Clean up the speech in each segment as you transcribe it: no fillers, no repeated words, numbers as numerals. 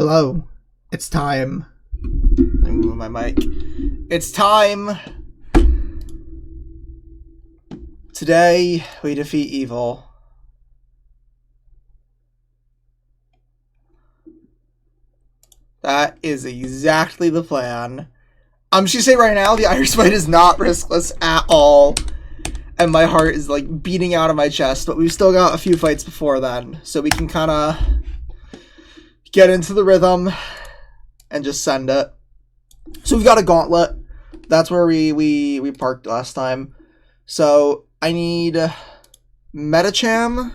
Hello, it's time. Let me move my mic. It's time. Today, we defeat evil. That is exactly the plan. I'm just gonna say right now, the Irish fight is not riskless at all. And my heart is like beating out of my chest, but we've still got a few fights before then. So we can kind of get into the rhythm and just send it. So we've got a gauntlet. That's where we parked last time. So I need Medicham.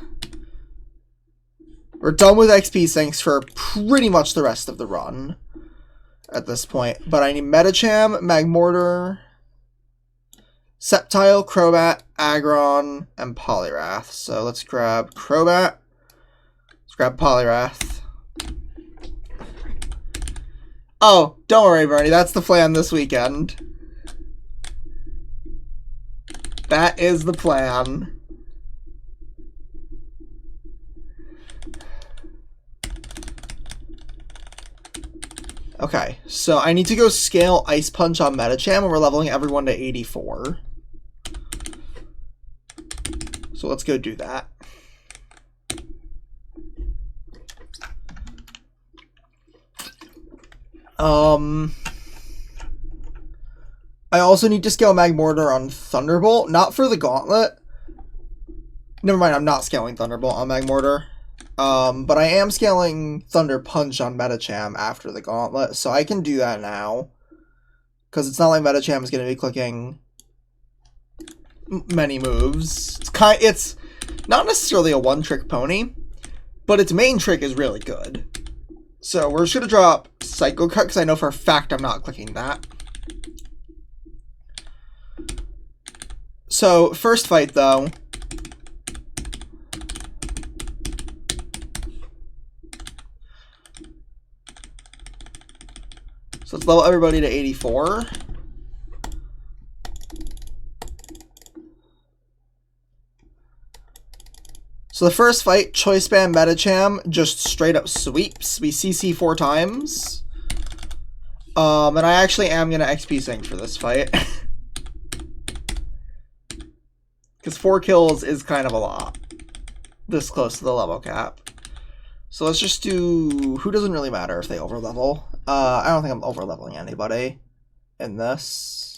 We're done with XP sinks for pretty much the rest of the run at this point. But I need Medicham, Magmortar, Sceptile, Crobat, Aggron, and Poliwrath. So let's grab Crobat. Let's grab Poliwrath. Oh, don't worry, Bernie. That's the plan this weekend. That is the plan. Okay, so I need to go scale Ice Punch on Medicham, and we're leveling everyone to 84. So let's go do that. I also need to scale Magmortar on Thunderbolt, not for the gauntlet. Never mind, I'm not scaling Thunderbolt on Magmortar. But I am scaling Thunder Punch on Medicham after the gauntlet, so I can do that now. Because it's not like Medicham is going to be clicking many moves. It's not necessarily a one-trick pony, but its main trick is really good. So we're just going to drop Psycho Cut, because I know for a fact I'm not clicking that. So, first fight, though. So let's level everybody to 84. So the first fight, Choice Band Medicham just straight up sweeps. We CC 4 times. And I actually am going to XP sync for this fight. Because 4 kills is kind of a lot. This close to the level cap. So let's just do... Who doesn't really matter if they overlevel? I don't think I'm overleveling anybody in this.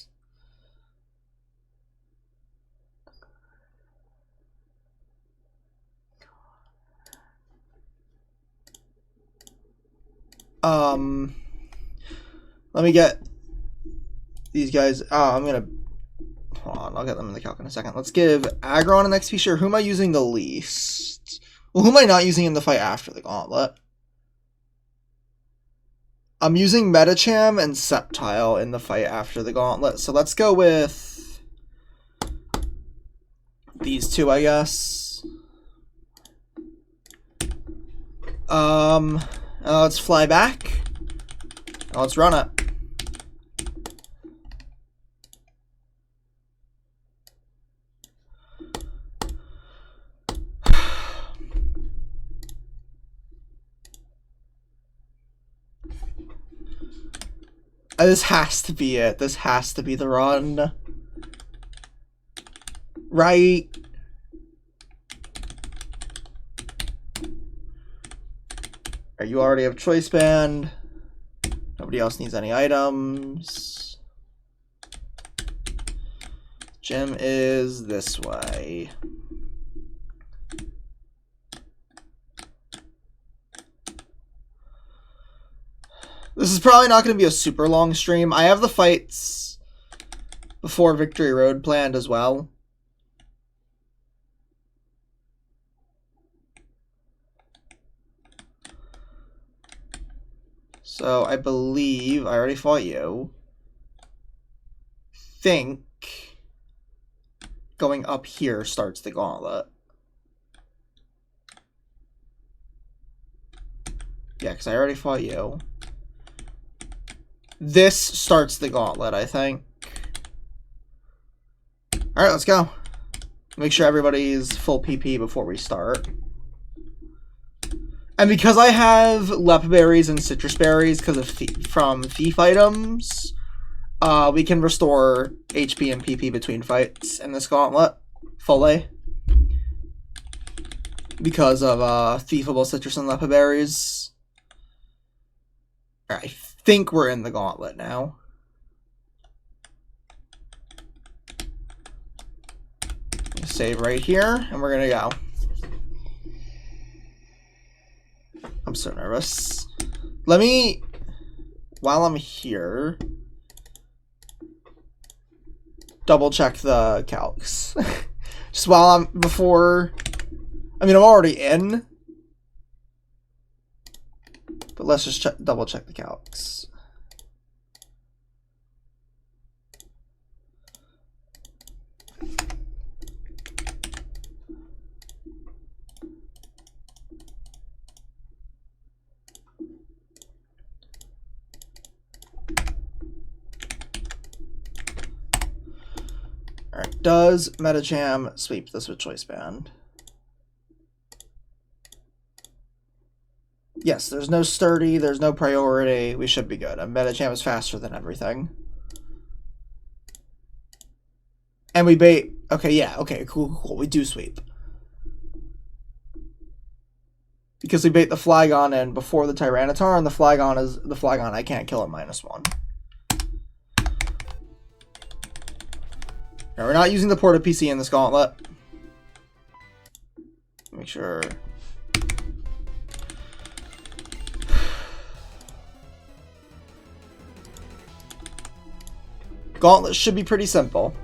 Let me get these guys. I'm gonna hold on. I'll get them in the calc in a second. Let's give Aggron an XP share. Who am I using the least? Well, who am I not using in the fight after the gauntlet? I'm using Medicham and Sceptile in the fight after the gauntlet. So let's go with these two, I guess. Let's fly back. Let's run it. This has to be it. This has to be the run. Right? You already have Choice Band. Nobody else needs any items. Gym is this way. This is probably not going to be a super long stream. I have the fights before Victory Road planned as well. So I believe I already fought you. Think going up here starts the gauntlet. Yeah, because I already fought you. This starts the gauntlet, I think. Alright, let's go. Make sure everybody's full PP before we start. And because I have Lep Berries and Citrus Berries because of from thief items, we can restore HP and PP between fights in this gauntlet fully. Because of thiefable citrus and Lep Berries. I think we're in the gauntlet now. Save right here, and we're gonna go. I'm so nervous. Let me, while I'm here, double check the calcs. Just while I'm, before, I mean, I'm already in, but let's just double check the calcs. Alright, does Medicham sweep this with Choice Band? Yes, there's no sturdy, there's no priority, we should be good. And Medicham is faster than everything. And we bait, okay, yeah, okay, cool, we do sweep. Because we bait the Flygon in before the Tyranitar, and the Flygon I can't kill at -1. Now, we're not using the Porta PC in this gauntlet. Make sure. Gauntlet should be pretty simple.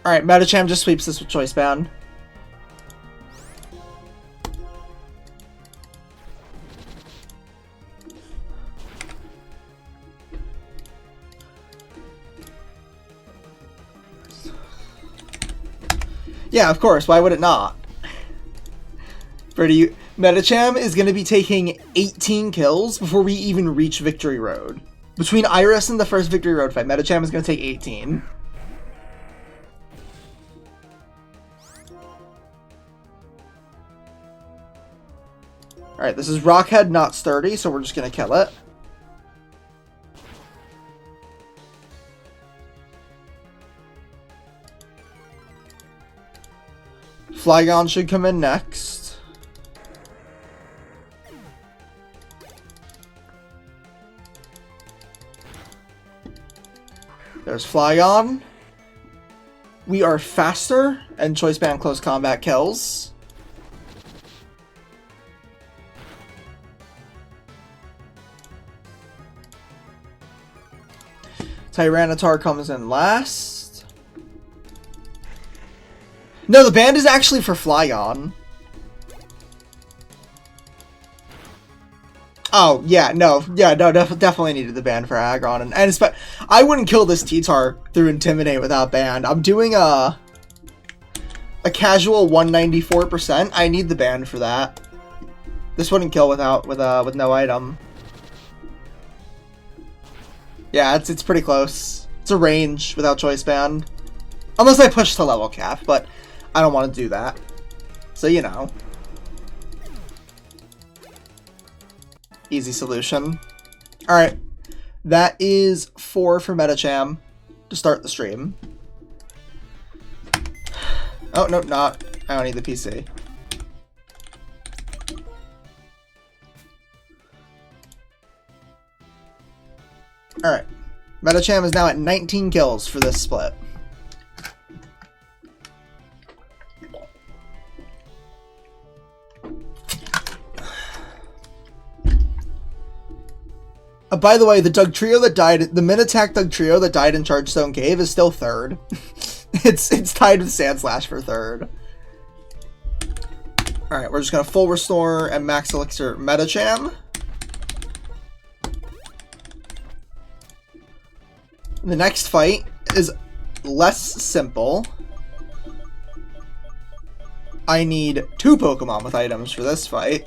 Alright, Medicham just sweeps this with Choice Band. Yeah, of course, why would it not? Medicham is going to be taking 18 kills before we even reach Victory Road. Between Iris and the first Victory Road fight, Medicham is going to take 18. Alright, this is Rockhead, not Sturdy, so we're just gonna kill it. Flygon should come in next. There's Flygon. We are faster, and Choice Band close combat kills. Tyranitar comes in last. No, the band is actually for Flygon. Oh, yeah, no, definitely needed the band for Aggron. And I wouldn't kill this T-Tar through Intimidate without band. I'm doing a casual 194%. I need the band for that. This wouldn't kill with no item. Yeah, it's pretty close. It's a range without Choice Band. Unless I push to level cap, but I don't want to do that. So, you know. Easy solution. Alright. That is 4 for Medicham to start the stream. Oh, no, not. I don't need the PC. Alright. Medicham is now at 19 kills for this split. By the way, the Dugtrio that died, the Minotac Dugtrio that died in Chargestone Cave is still third. It's tied with Sandslash for third. Alright, we're just gonna full restore and max elixir Medicham. The next fight is less simple. I need 2 Pokemon with items for this fight.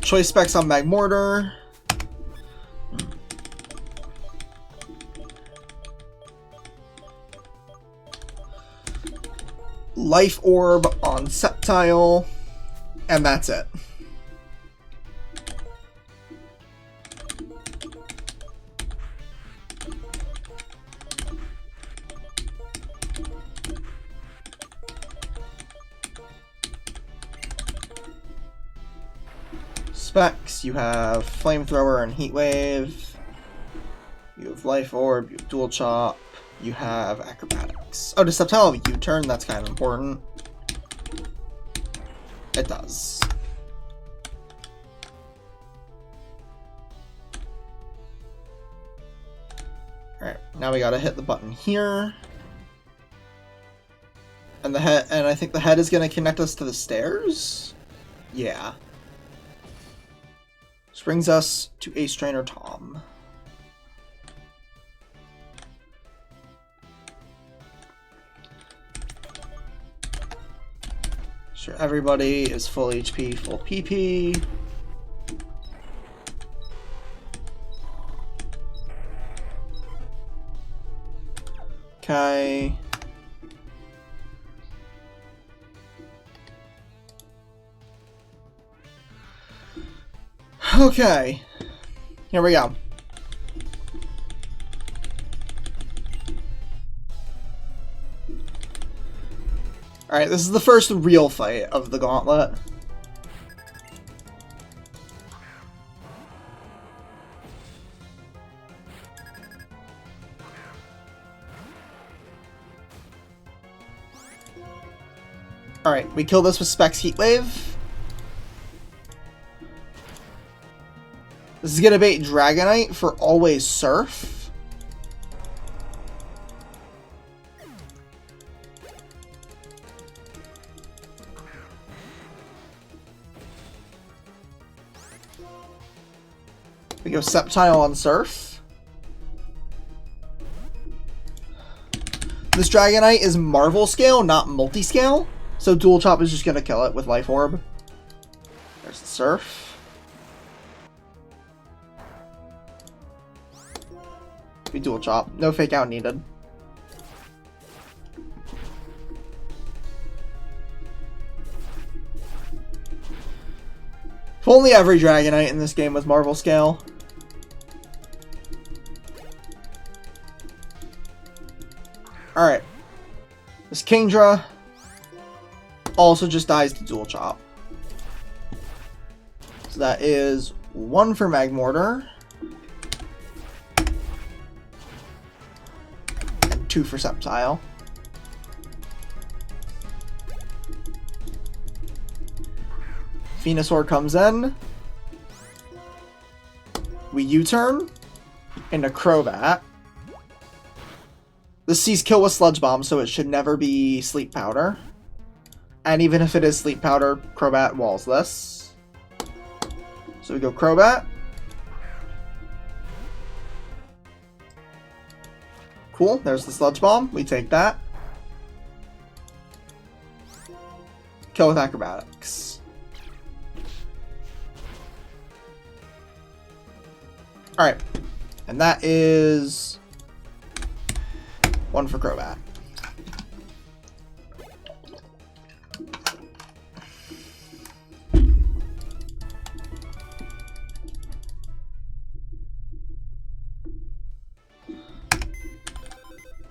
Choice specs on Magmortar. Life Orb on Sceptile. And that's it. Specs, you have Flamethrower and Heat Wave. You have Life Orb, you have Dual Chop, you have Acrobatics. Oh, does Sceptile have a U-turn? That's kind of important. It does. Alright, now we gotta hit the button here. And the head, and I think the head is gonna connect us to the stairs? Yeah. This brings us to Ace Trainer Tom. Sure, everybody is full HP, full PP. Okay. Okay. Here we go. Alright, this is the first real fight of the gauntlet. Alright, we kill this with Specs Heat Wave. This is gonna bait Dragonite for Always Surf. We go Sceptile on Surf. This Dragonite is Marvel Scale, not Multi-Scale. So Dual Chop is just gonna kill it with Life Orb. There's the Surf. We Dual Chop. No Fake Out needed. If only every Dragonite in this game was Marvel Scale. Alright. This Kingdra also just dies to Dual Chop. So that is 1 for Magmortar. And 2 for Sceptile. Venusaur comes in. We U-turn into Crobat. This sees kill with Sludge Bomb, so it should never be Sleep Powder. And even if it is Sleep Powder, Crobat walls this. So we go Crobat. Cool, there's the Sludge Bomb. We take that. Kill with Acrobatics. Alright. And that is 1 for Crobat.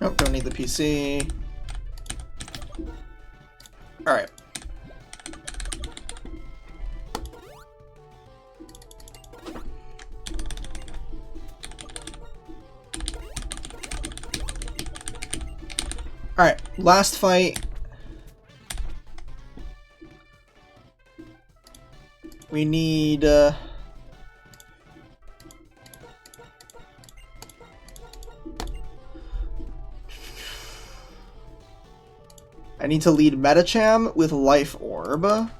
Nope, don't need the PC. Alright. Alright, last fight. We need, I need to lead Medicham with Life Orb.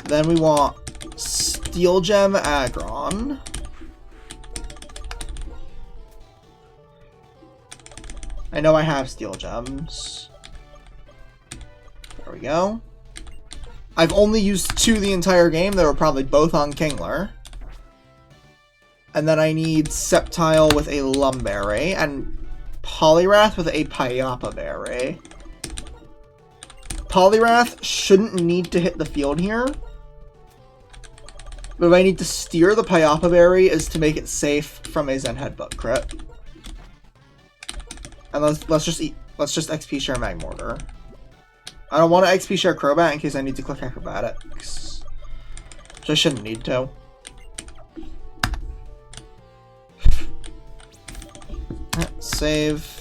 Then we want Steel Gem Aggron. I know I have steel gems. There we go. I've only used 2 the entire game. They were probably both on Kingler. And then I need Sceptile with a Lumberry, and Poliwrath with a Pyapa Berry. Poliwrath shouldn't need to hit the field here. But if I need to steer the Pyapa Berry is to make it safe from a Zen Headbutt crit. And let's just XP share Magmortar. I don't want to XP share Crobat in case I need to click Acrobatics. Which I shouldn't need to. Save.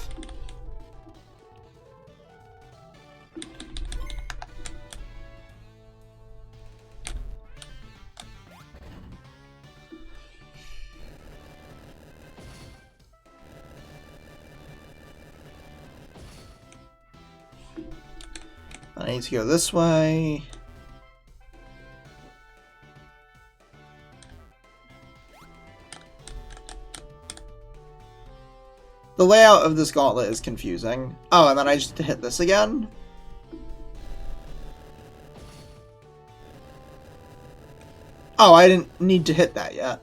I need to go this way. The layout of this gauntlet is confusing. Oh, and then I just have to hit this again? Oh, I didn't need to hit that yet.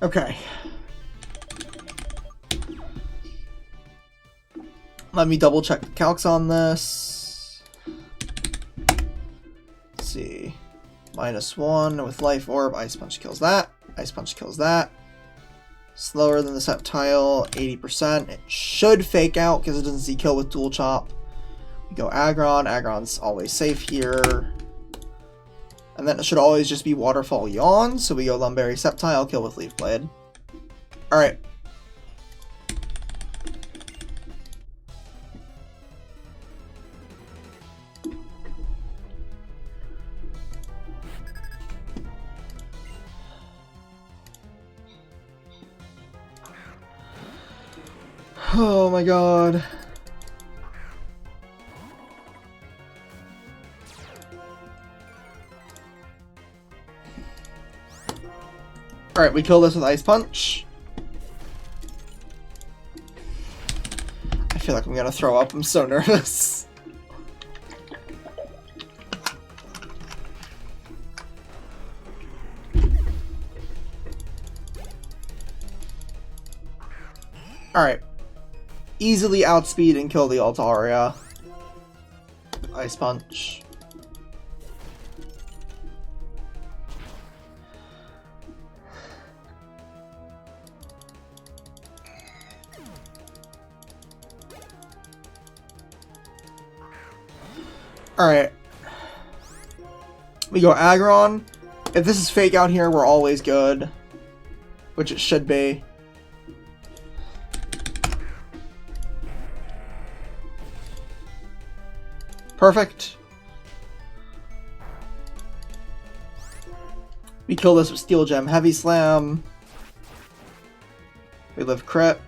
Okay. Let me double check the calcs on this. Let's see. -1 with Life Orb. Ice Punch kills that. Ice Punch kills that. Slower than the Sceptile, 80%. It should fake out because it doesn't see kill with Dual Chop. We go Aggron. Aggron's always safe here. And then it should always just be Waterfall Yawn. So we go Lumberry Sceptile, kill with Leaf Blade. Alright. Oh my god. Alright, we kill this with Ice Punch. I feel like I'm gonna throw up. I'm so nervous. Alright. Easily outspeed and kill the Altaria. Ice Punch. Alright. We go Aggron. If this is fake out here, we're always good. Which it should be. Perfect. We kill this with Steel Gem Heavy Slam. We live crit.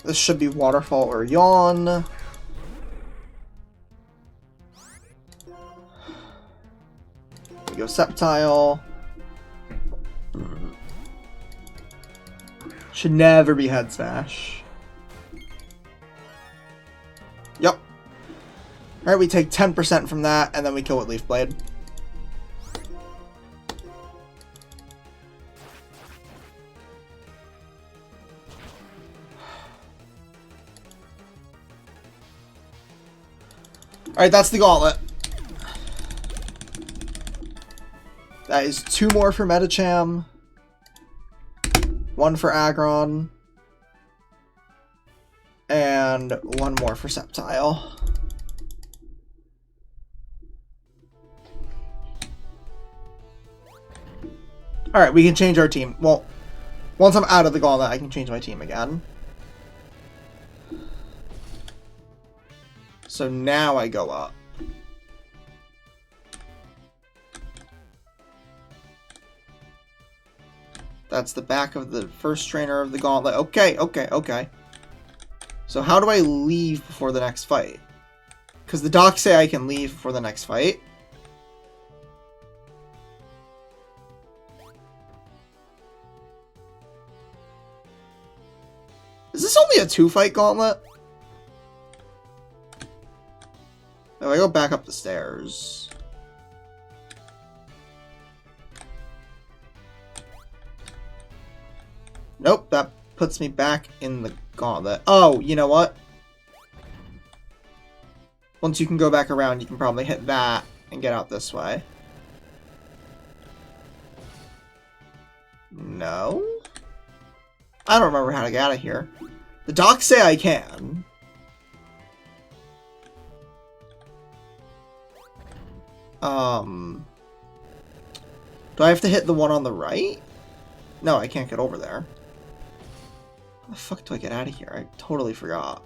This should be Waterfall or Yawn. We go Sceptile. Should never be Head Smash. Yep. Alright, we take 10% from that, and then we kill with Leaf Blade. Alright, that's the gauntlet. That is 2 more for Medicham. 1 for Aggron. And 1 more for Sceptile. Alright, we can change our team. Well, once I'm out of the gauntlet, I can change my team again. So now I go up. That's the back of the first trainer of the gauntlet. Okay, okay, okay. So how do I leave before the next fight? Because the docs say I can leave before the next fight. Is this only a 2-fight gauntlet? Oh, I go back up the stairs. Nope, that puts me back in the gauntlet. Oh, you know what? Once you can go back around, you can probably hit that and get out this way. No? I don't remember how to get out of here. The docs say I can. Do I have to hit the one on the right? No, I can't get over there. How the fuck do I get out of here? I totally forgot.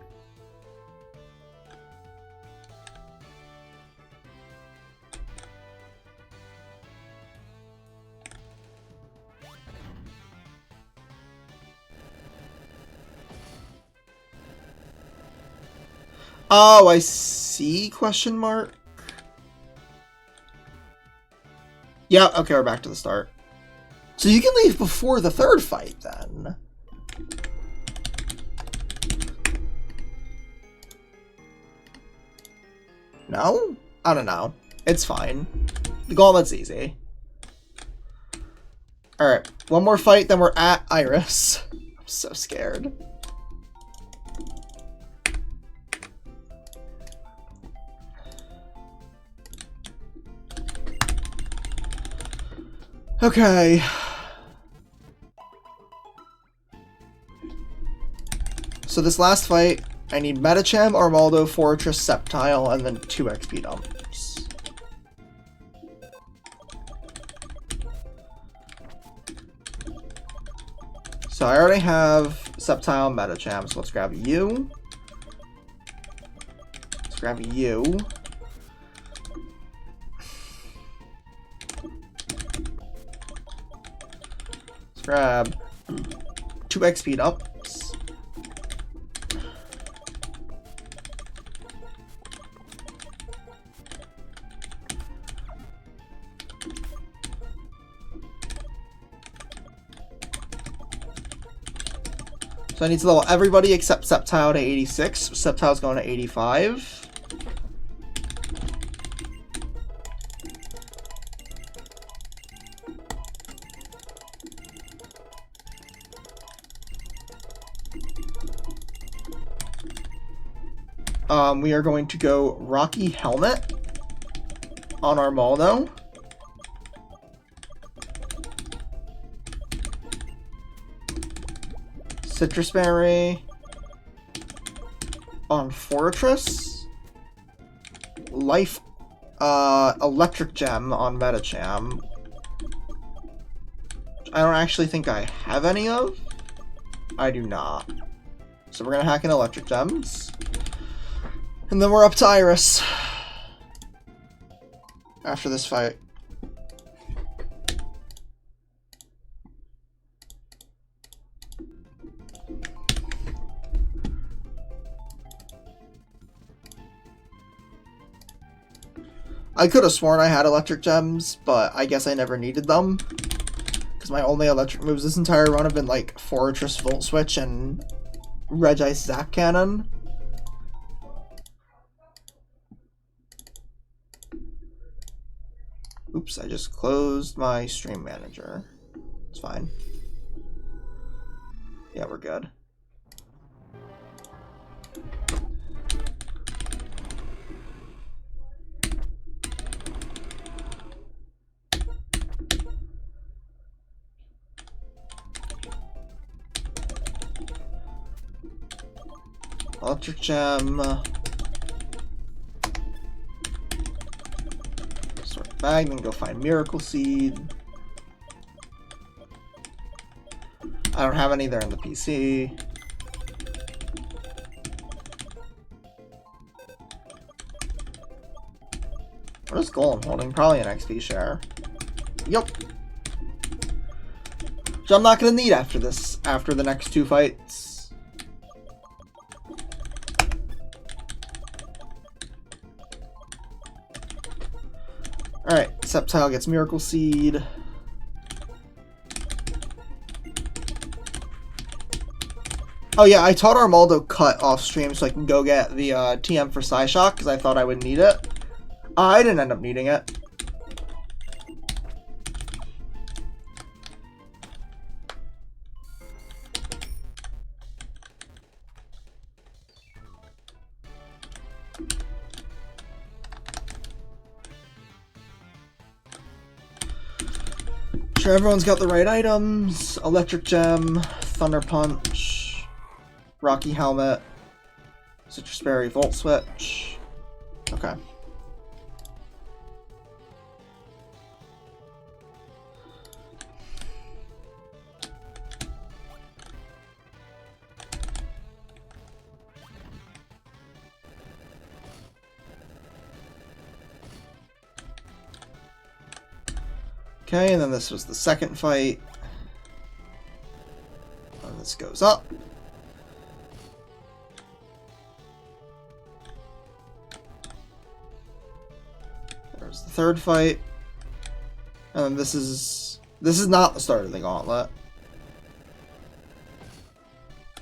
Oh, I see, question mark. Yeah, okay, we're back to the start. So you can leave before the third fight, then. No? I don't know. It's fine. The gauntlet's easy. Alright, one more fight, then we're at Iris. I'm so scared. Okay. So this last fight, I need Medicham, Armaldo, Fortress, Sceptile, and then 2 XP dumps. So I already have Sceptile, Medicham, so let's grab you. Let's grab you. Let's grab 2 XP ups. So I need to level everybody except Sceptile to 86. Sceptile's going to 85. We are going to go Rocky Helmet on Armaldo. Citrus Berry on Fortress. Life, Electric Gem on Medicham. I don't actually think I have any of. I do not. So we're gonna hack in Electric Gems. And then we're up to Iris. After this fight. I could have sworn I had Electric Gems, but I guess I never needed them. Because my only electric moves this entire run have been like Fortress, Volt Switch, and Regice Zap Cannon. Oops, I just closed my stream manager. It's fine. Yeah, we're good. Electric Gem. Sort bag, then go find Miracle Seed. I don't have any there in the PC. What is Golem holding? Probably an XP share. Yup. which I'm not going to need after this, after the next two fights. Alright, Sceptile gets Miracle Seed. Oh yeah, I taught Armaldo cut off stream so I can go get the TM for Psyshock because I thought I would need it. I didn't end up needing it. Sure, everyone's got the right items. Electric Gem, Thunder Punch, Rocky Helmet, Citrus Berry, Volt Switch. Okay. Okay, and then this was the second fight. And this goes up. There's the third fight. And then this is not the start of the gauntlet.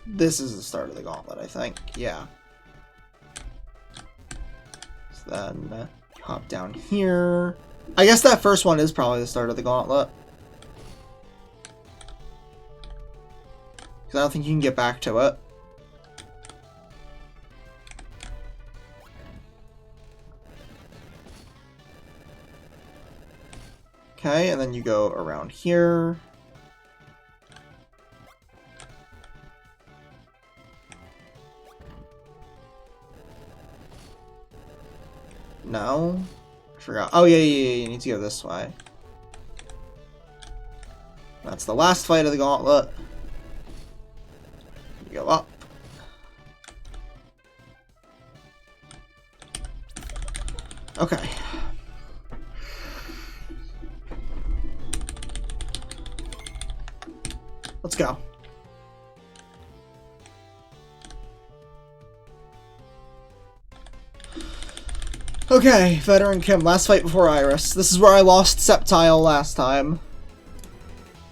This is the start of the gauntlet, I think. Yeah. So then hop down here. I guess that first one is probably the start of the gauntlet. Because I don't think you can get back to it. Okay, and then you go around here. No. I forgot. Oh, yeah, you need to go this way. That's the last fight of the gauntlet. You go up. Okay. Let's go. Okay, Veteran Kim, last fight before Iris. This is where I lost Sceptile last time.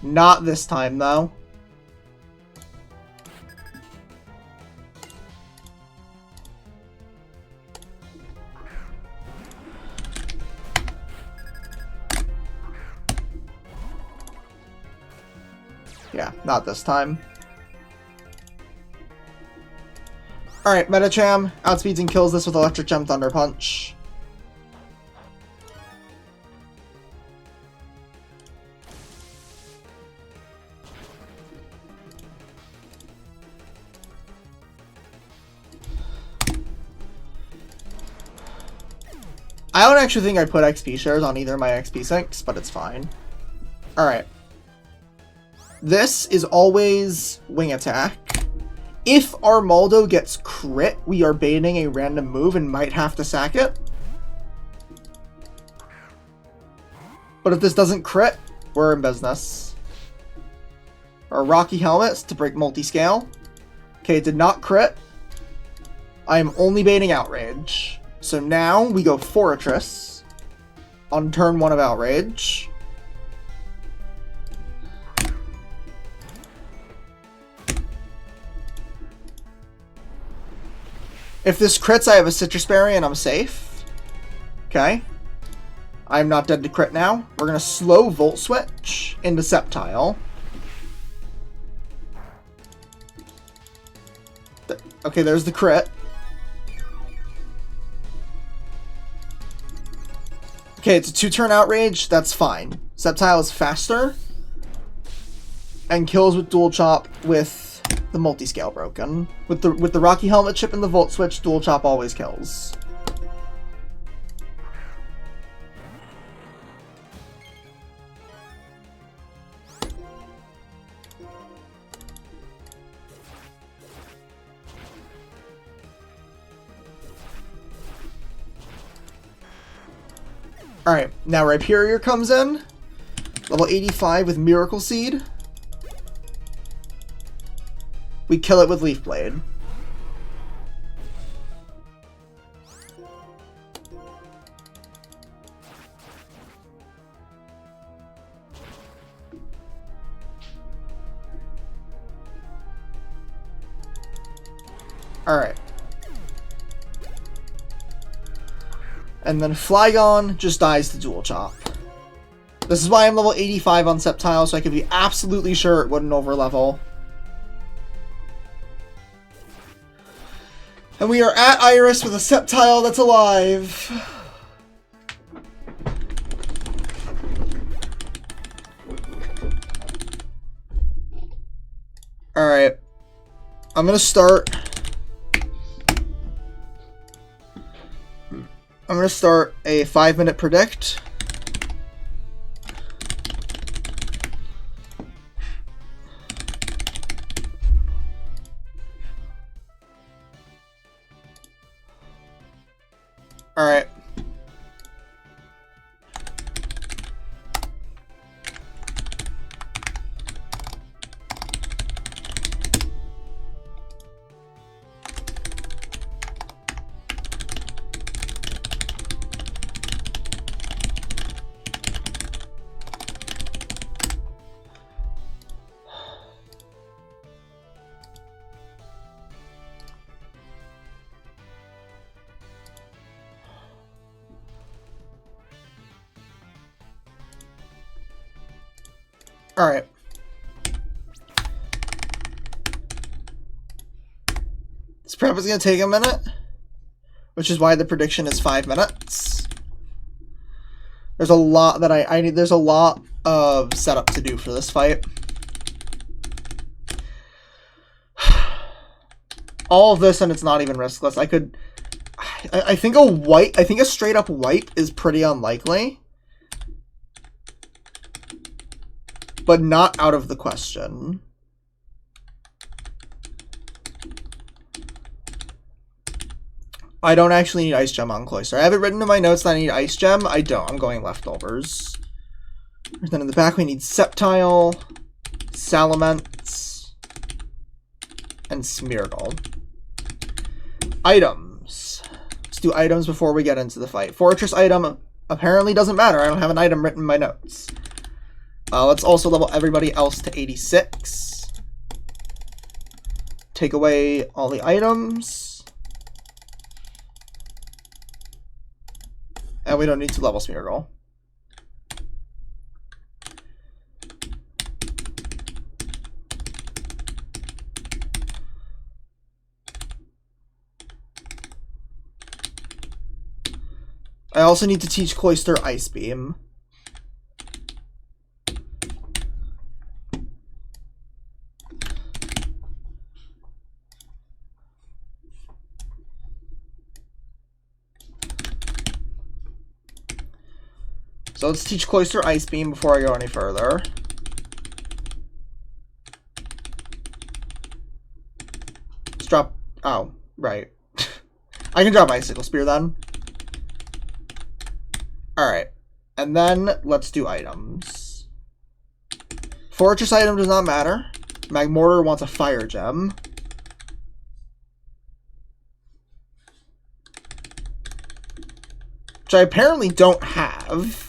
Not this time, though. Yeah, not this time. Alright, Metacham outspeeds and kills this with Electric Gem Thunder Punch. I don't actually think I put XP shares on either of my XP sinks, but it's fine. Alright. This is always Wing Attack. If Armaldo gets crit, we are baiting a random move and might have to sack it. But if this doesn't crit, we're in business. Our Rocky Helmets to break multi-scale. Okay, it did not crit. I am only baiting Outrage. So now we go Fortress on turn 1 of Outrage. If this crits, I have a Citrus Berry and I'm safe. Okay. I'm not dead to crit now. We're going to slow Volt Switch into Sceptile. Okay, there's the crit. Okay, it's a 2-turn Outrage. That's fine. Sceptile is faster. And kills with Dual Chop with the multi-scale broken. With the Rocky Helmet chip and the Volt Switch, Dual Chop always kills. Alright, now Rhyperior comes in. Level 85 with Miracle Seed. we kill it with Leaf Blade. Alright. And then Flygon just dies to Dual Chop. This is why I'm level 85 on Sceptile, so I can be absolutely sure it wouldn't overlevel. And we are at Iris with a Sceptile that's alive. Alright. I'm gonna start... a 5-minute predict. Alright. Alright. This prep is going to take a minute, which is why the prediction is 5 minutes. There's a lot that I need. There's a lot of setup to do for this fight. All of this, and it's not even riskless. I think a straight up wipe is pretty unlikely. But not out of the question. I don't actually need Ice Gem on Cloyster. I have it written in my notes that I need Ice Gem. I don't. I'm going Leftovers. And then in the back we need Sceptile, Salamence, and Smeargle. Items. Let's do items before we get into the fight. Fortress item apparently doesn't matter. I don't have an item written in my notes. Let's also level everybody else to 86. Take away all the items. And we don't need to level Smeargle. I also need to teach Cloyster Ice Beam. So let's teach Cloyster Ice Beam before I go any further. Let's drop... Oh, right. I can drop Icicle Spear then. Alright. And then let's do items. Fortress item does not matter. Magmortar wants a Fire Gem. Which I apparently don't have.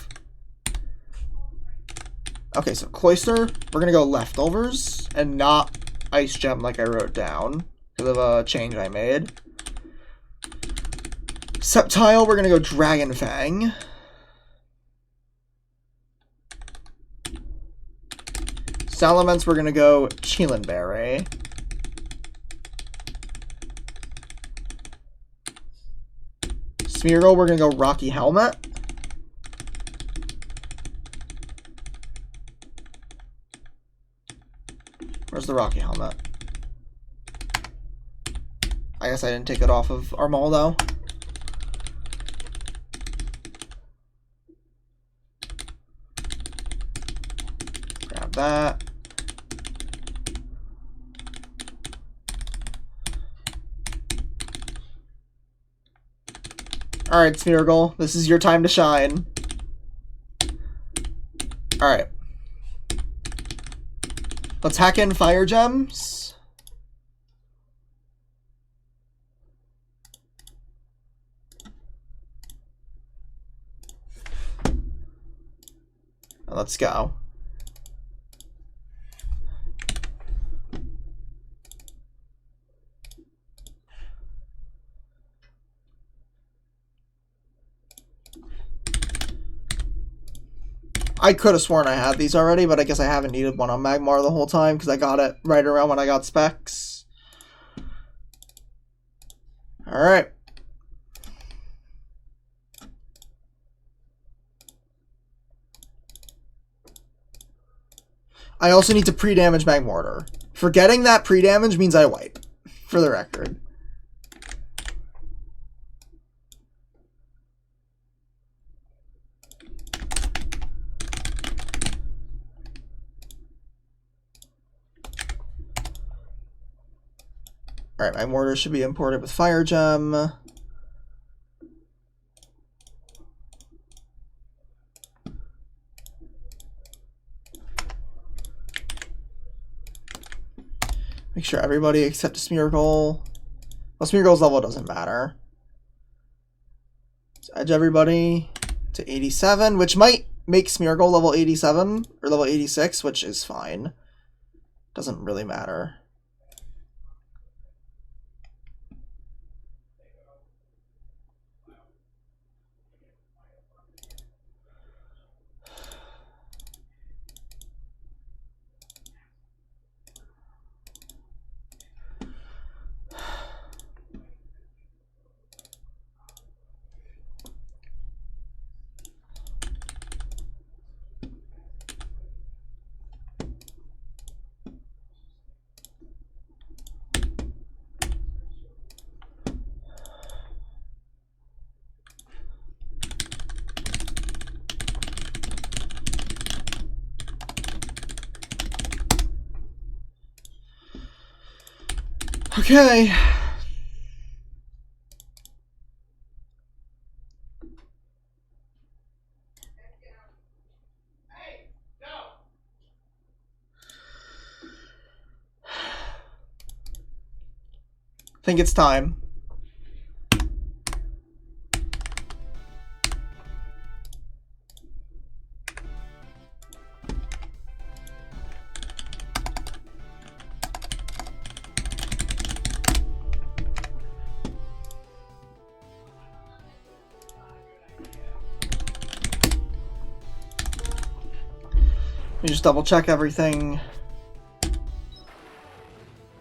Okay, so Cloyster, we're gonna go Leftovers and not Ice Gem like I wrote down because of a change I made. Sceptile, we're gonna go Dragon Fang. Salamence, we're gonna go Cheelenberry. Smeargle, we're gonna go Rocky Helmet. Where's the Rocky Helmet? I guess I didn't take it off of Armaldo. Grab that. Alright, Smeargle, this is your time to shine. Alright. Let's hack in Fire Gems. Let's go. I could have sworn I had these already, but I guess I haven't needed one on Magmar the whole time because I got it right around when I got specs. Alright. I also need to pre-damage Magmortar. Forgetting that pre-damage means I wipe, for the record. Alright, Magmortar should be imported with Fire Gem. Make sure everybody except a Smeargle. Well, Smeargle's level doesn't matter. So edge everybody to 87, which might make Smeargle level 87 or level 86, which is fine. Doesn't really matter. Okay. I think it's time. Let me just double check everything.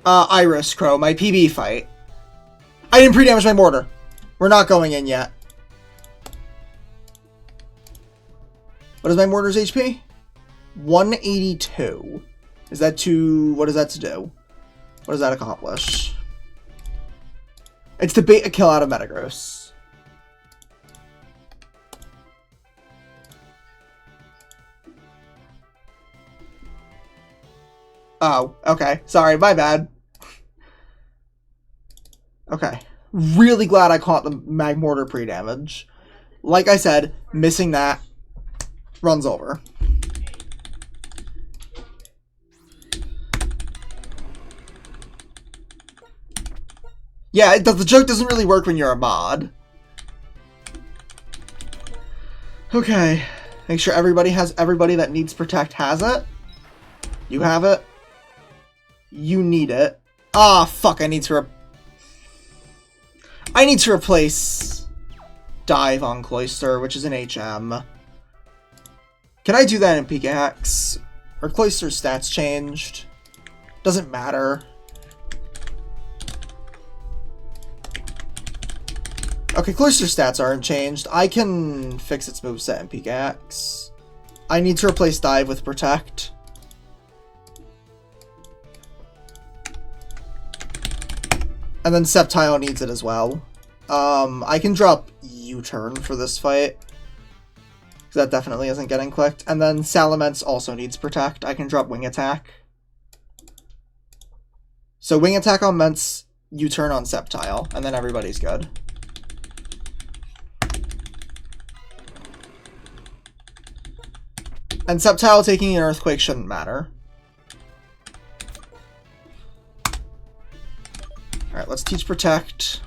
Iris Crow, my PB fight. I didn't pre-damage my mortar. We're not going in yet. What is my mortar's HP? 182. Is that to... what is that to do? What does that accomplish? It's to bait a kill out of Metagross. Oh, okay. Sorry, my bad. Okay. Really glad I caught the Magmortar pre-damage. Like I said, missing that runs over. Yeah, the joke doesn't really work when you're a mod. Okay. Make sure everybody that needs Protect has it. You have it. You need it. Ah, fuck, I need to replace Dive on Cloyster, which is an HM. Can I do that in Pickaxe? Are Cloyster's stats changed? Doesn't matter. Okay, Cloyster's stats aren't changed. I can fix its moveset in Pickaxe. I need to replace Dive with Protect. And then Sceptile needs it as well. I can drop U-turn for this fight. Because that definitely isn't getting clicked. And then Salamence also needs Protect. I can drop Wing Attack. So Wing Attack on Mence, U-turn on Sceptile, and then everybody's good. And Sceptile taking an Earthquake shouldn't matter. Alright, let's teach Protect.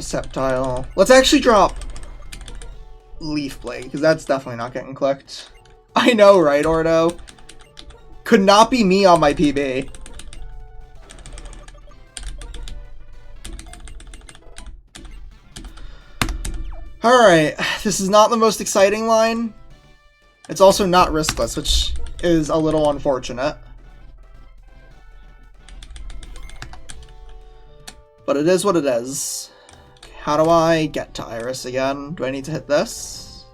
Sceptile. Let's actually drop Leaf Blade, because that's definitely not getting clicked. I know, right, Ordo? Could not be me on my PB. Alright, this is not the most exciting line. It's also not riskless, which is a little unfortunate. But it is what it is. How do I get to Iris again? Do I need to hit this?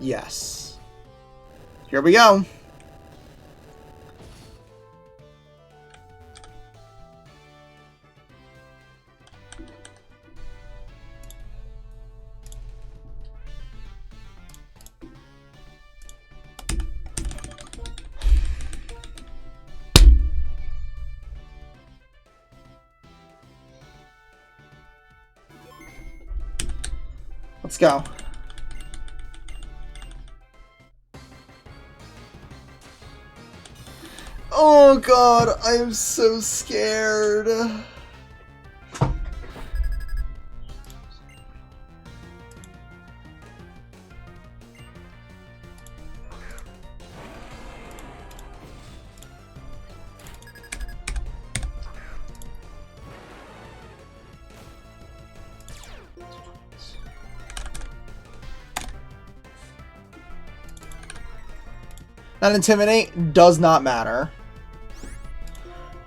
Yes. Here we go. Let's go. Oh god, I am so scared. That Intimidate does not matter.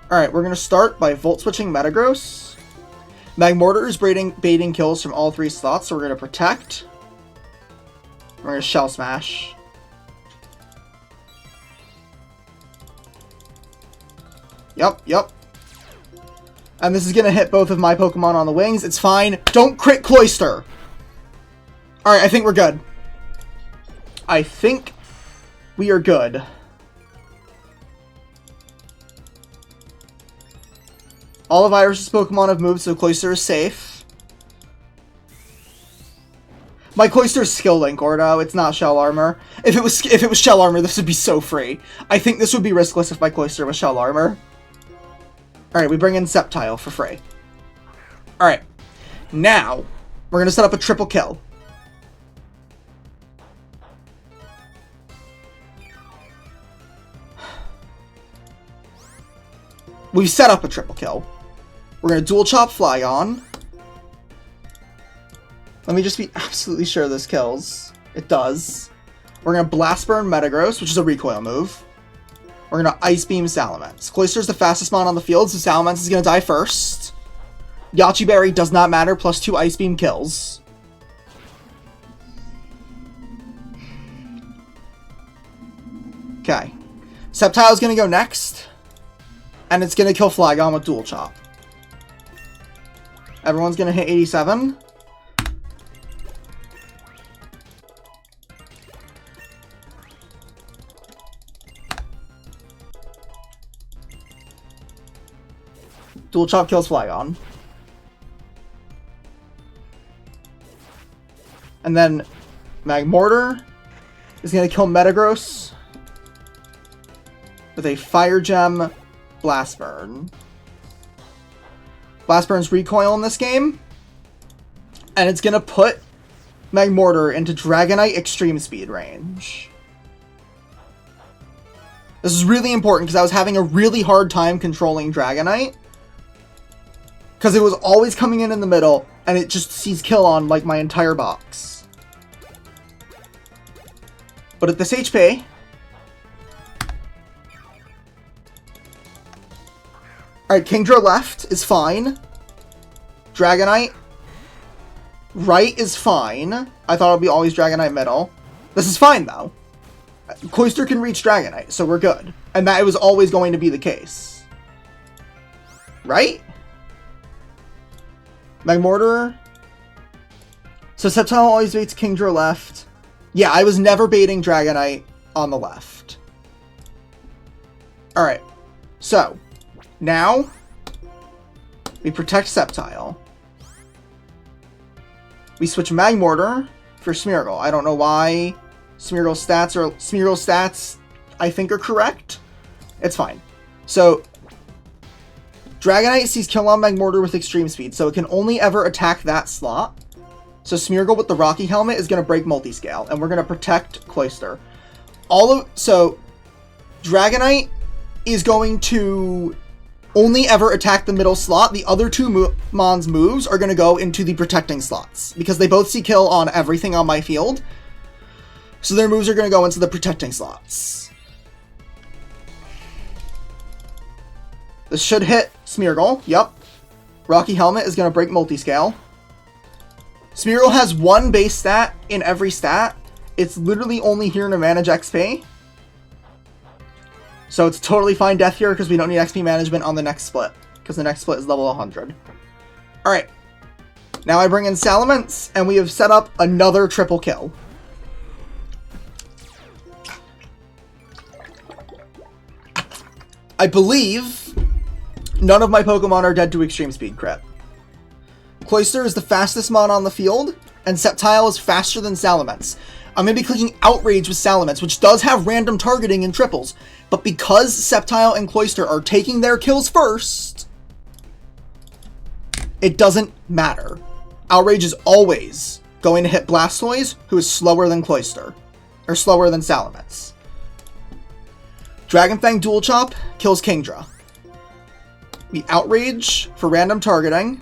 Alright, we're going to start by Volt Switching Metagross. Magmortar is baiting kills from all 3 slots, so we're going to Protect. We're going to Shell Smash. Yep. And this is going to hit both of my Pokemon on the wings. It's fine. Don't crit Cloyster! Alright, I think we're good. I think we are good. All of Iris's Pokemon have moved, so Cloyster is safe. My Cloyster is Skill Link, Ordo. It's not Shell Armor. If it was Shell Armor, this would be so free. I think this would be riskless if my Cloyster was Shell Armor. Alright, we bring in Sceptile for free. Alright. Now, we're going to set up a triple kill. We've set up a triple kill. We're going to Dual Chop Flygon. Let me just be absolutely sure this kills. It does. We're going to Blast Burn Metagross, which is a recoil move. We're going to Ice Beam Salamence. Cloyster's the fastest mon on the field, so Salamence is going to die first. Yache Berry does not matter, plus 2 Ice Beam kills. Okay. Sceptile's going to go next. And it's going to kill Flygon with Dual Chop. Everyone's going to hit 87. Dual Chop kills Flygon. And then Magmortar is going to kill Metagross with a Fire Gem Blast Burn. Blast Burn's recoil in this game. And it's going to put Magmortar into Dragonite Extreme Speed range. This is really important because I was having a really hard time controlling Dragonite. Because it was always coming in the middle, and it just sees kill on like my entire box. But at this HP... Alright, Kingdra left is fine. Dragonite. Right is fine. I thought it would be always Dragonite middle. This is fine, though. Cloyster can reach Dragonite, so we're good. And that was always going to be the case. Right? Magmortar. So Sceptile always baits Kingdra left. Yeah, I was never baiting Dragonite on the left. Alright. So... Now, we protect Sceptile. We switch Magmortar for Smeargle. I don't know why Smeargle's stats I think are correct. It's fine. So Dragonite sees Kill on Magmortar with extreme speed, so it can only ever attack that slot. So Smeargle with the Rocky Helmet is going to break Multiscale, and we're going to protect Cloyster. So Dragonite is going to only ever attack the middle slot. The other two Mon's moves are going to go into the protecting slots, because they both see Kill on everything on my field. So their moves are going to go into the protecting slots. This should hit Smeargle. Yep. Rocky Helmet is going to break Multiscale. Smeargle has one base stat in every stat. It's literally only here to manage XP. So it's totally fine death here because we don't need XP management on the next split. Because the next split is level 100. Alright. Now I bring in Salamence, and we have set up another triple kill. I believe none of my Pokemon are dead to Extreme Speed crit. Cloyster is the fastest Mon on the field, and Sceptile is faster than Salamence. I'm going to be clicking Outrage with Salamence, which does have random targeting in triples, but because Sceptile and Cloyster are taking their kills first, it doesn't matter. Outrage is always going to hit Blastoise, who is slower than Cloyster, or slower than Salamence. Dragon Fang Dual Chop kills Kingdra. We Outrage for random targeting.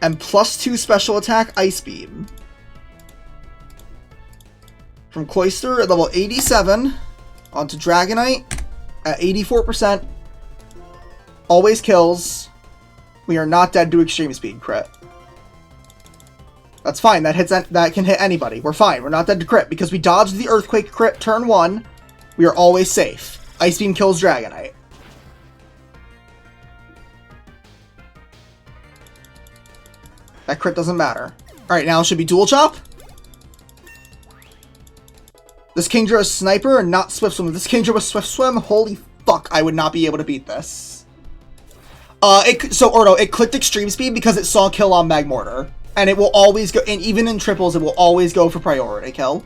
And +2 special attack Ice Beam. From Cloyster at level 87 onto Dragonite at 84%. Always kills. We are not dead to Extreme Speed crit. That's fine. That can hit anybody. We're fine. We're not dead to crit because we dodged the Earthquake crit turn 1. We are always safe. Ice Beam kills Dragonite. That crit doesn't matter. Alright, now it should be Dual Chop. This Kingdra is Sniper and not Swift Swim. If this Kingdra was Swift Swim, holy fuck, I would not be able to beat this. It clicked Extreme Speed because it saw Kill on Magmortar. And it will always go, and even in triples, it will always go for priority kill.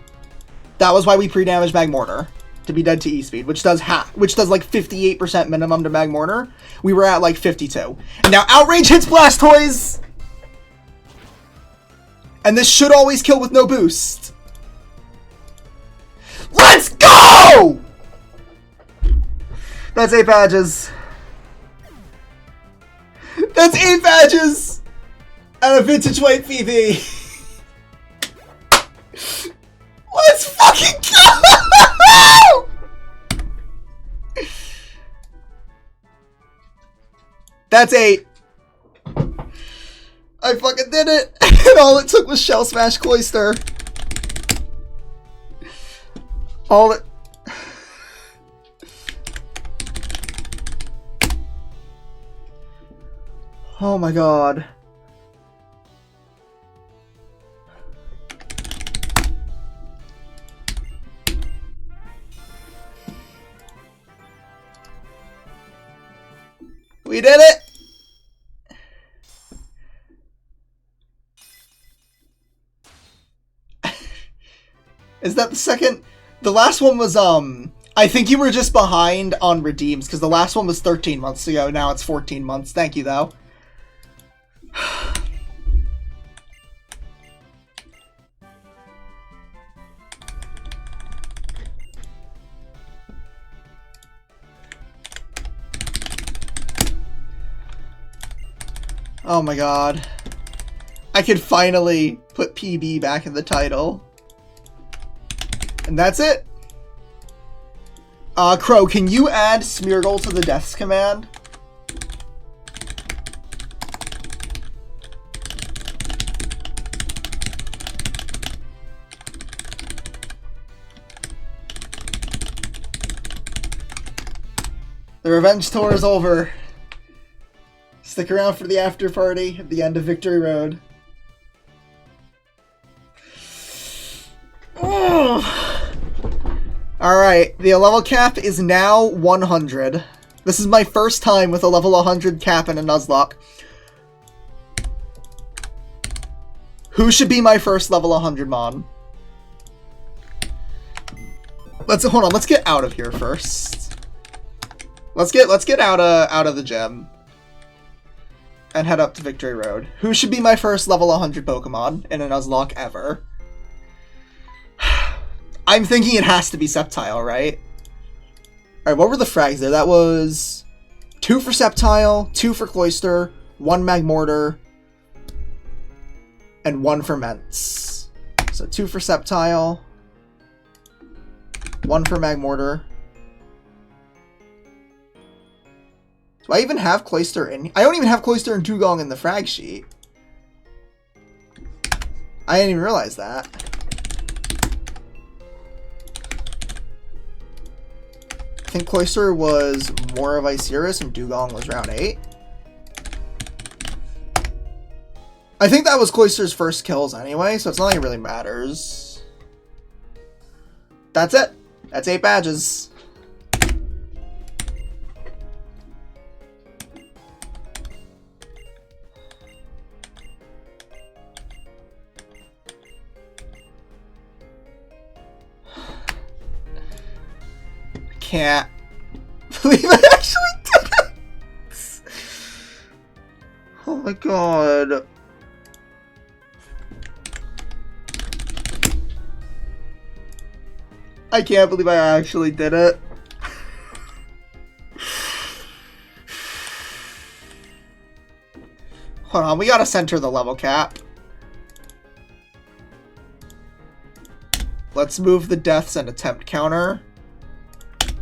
That was why we pre-damaged Magmortar. To be dead to E-Speed, which does like 58% minimum to Magmortar. We were at like 52. And now Outrage hits Blastoise! And this should always kill with no boost. Let's go! That's 8 badges. That's 8 badges! And a Vintage White PV. Let's fucking go! That's 8. I fucking did it! And all it took was Shell Smash Cloyster. All it... Oh my god. We did it! Is that the second? The last one was, I think you were just behind on redeems, because the last one was 13 months ago, now it's 14 months. Thank you, though. Oh my god. I could finally put PB back in the title. And that's it. Crow, can you add Smeargle to the Deaths command? The revenge tour is over. Stick around for the after party at the end of Victory Road. Alright, the level cap is now 100. This is my first time with a level 100 cap and a Nuzlocke. Who should be my first level 100 Mon? Hold on, let's get out of here first. Let's get out of the gym and head up to Victory Road. Who should be my first level 100 Pokemon in a Nuzlocke ever? I'm thinking it has to be Sceptile, right? Alright, what were the frags there? That was 2 for Sceptile, 2 for Cloyster, 1 Magmortar, and 1 for Mence. So 2 for Sceptile, 1 for Magmortar. Do I even have Cloyster in? I don't even have Cloyster and Dugong in the frag sheet. I didn't even realize that. I think Cloyster was more of Iceris and Dugong was round 8. I think that was Cloyster's first kills anyway, so it's not like it really matters. That's it. That's 8 badges. Can't believe I actually did it! Oh my god. I can't believe I actually did it. Hold on, we gotta center the level cap. Let's move the deaths and attempt counter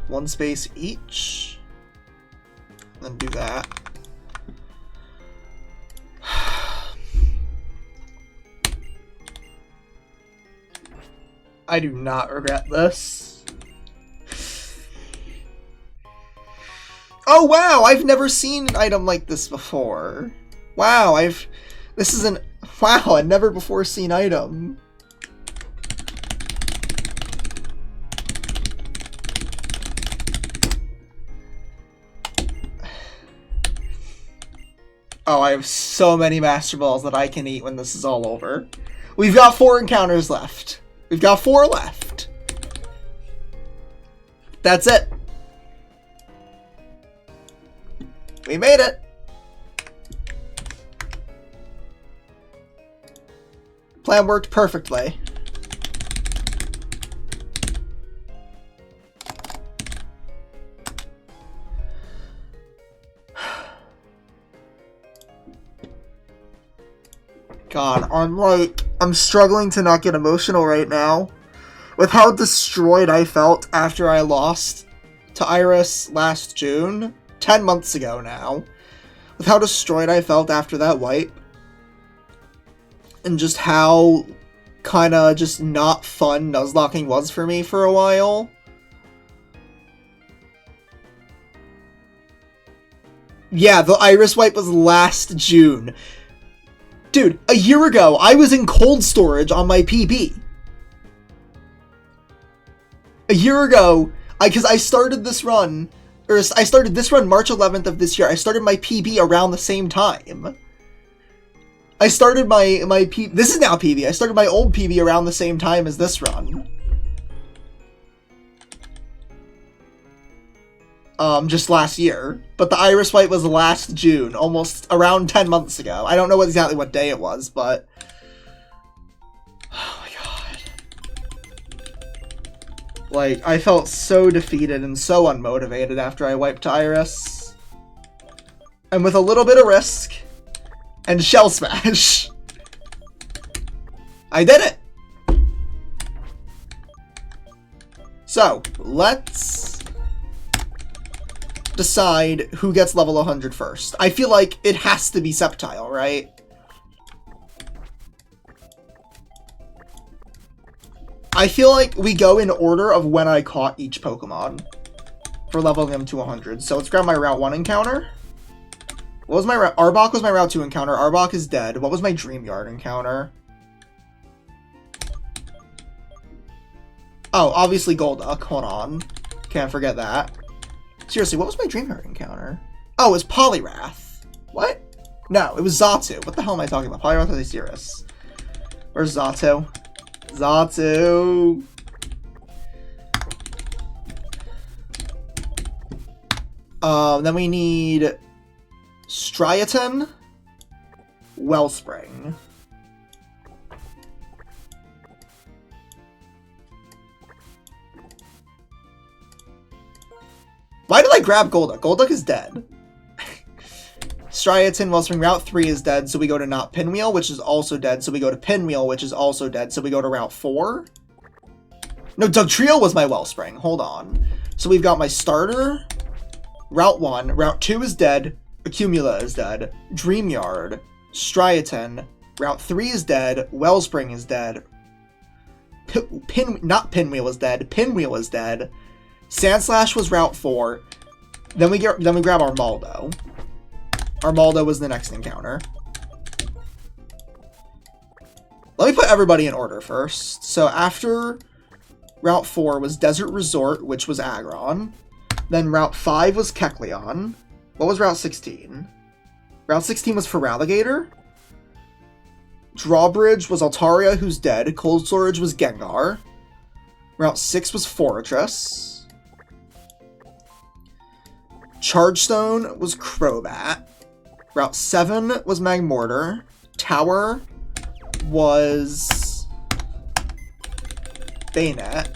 1 space each. Then do that. I do not regret this. Oh wow, I've never seen an item like this before. Wow, this is an wow, a never before seen item. Oh, I have so many Master Balls that I can eat when this is all over. We've got 4 encounters left. We've got 4 left. That's it. We made it. Plan worked perfectly. God, I'm struggling to not get emotional right now. With how destroyed I felt after I lost to Iris last June. 10 months ago now. With how destroyed I felt after that wipe. And just how kinda just not fun Nuzlocking was for me for a while. Yeah, the Iris wipe was last June. Dude, a year ago, I was in cold storage on my PB. A year ago, because I started this run, or I started this run March 11th of this year. I started my PB around the same time. I started my PB, this is now PB, I started my old PB around the same time as this run. Just last year. But the Iris White was last June, almost around 10 months ago. I don't know exactly what day it was, but... Oh my god. Like, I felt so defeated and so unmotivated after I wiped Iris. And with a little bit of risk, and Shell Smash, I did it! So, let's decide who gets level 100 first. I feel like it has to be Sceptile, right? I feel like we go in order of when I caught each Pokemon for leveling them to 100. So let's grab my Route 1 encounter. What was my Arbok was my Route 2 encounter. Arbok is dead. What was my Dreamyard encounter? Oh, obviously Golduck. Hold on. Can't forget that. Seriously, what was my Dreamyard encounter? Oh, it was Poliwrath. What? No, it was Xatu. What the hell am I talking about? Poliwrath or Iceris? Where's Xatu? Xatu! Then we need Striaton, Wellspring. Why did I grab Golduck? Golduck is dead. Striaton, Wellspring, Route 3 is dead, so we go to not Pinwheel, which is also dead, so we go to Pinwheel, which is also dead, so we go to Route 4. No, Dugtrio was my Wellspring. Hold on. So we've got my starter, Route 1, Route 2 is dead, Accumula is dead, Dreamyard, Striaton, Route 3 is dead, Wellspring is dead, not Pinwheel is dead, Pinwheel is dead, Sandslash was Route 4, then we grab Armaldo. Armaldo was the next encounter. Let me put everybody in order first. So after Route 4 was Desert Resort, which was Aggron. Then Route 5 was Kecleon. What was Route 16? Route 16 was Feraligatr. Drawbridge was Altaria, who's dead. Cold Storage was Gengar. Route 6 was Fortress. Chargestone was Crobat. Route 7 was Magmortar. Tower was Bayonet.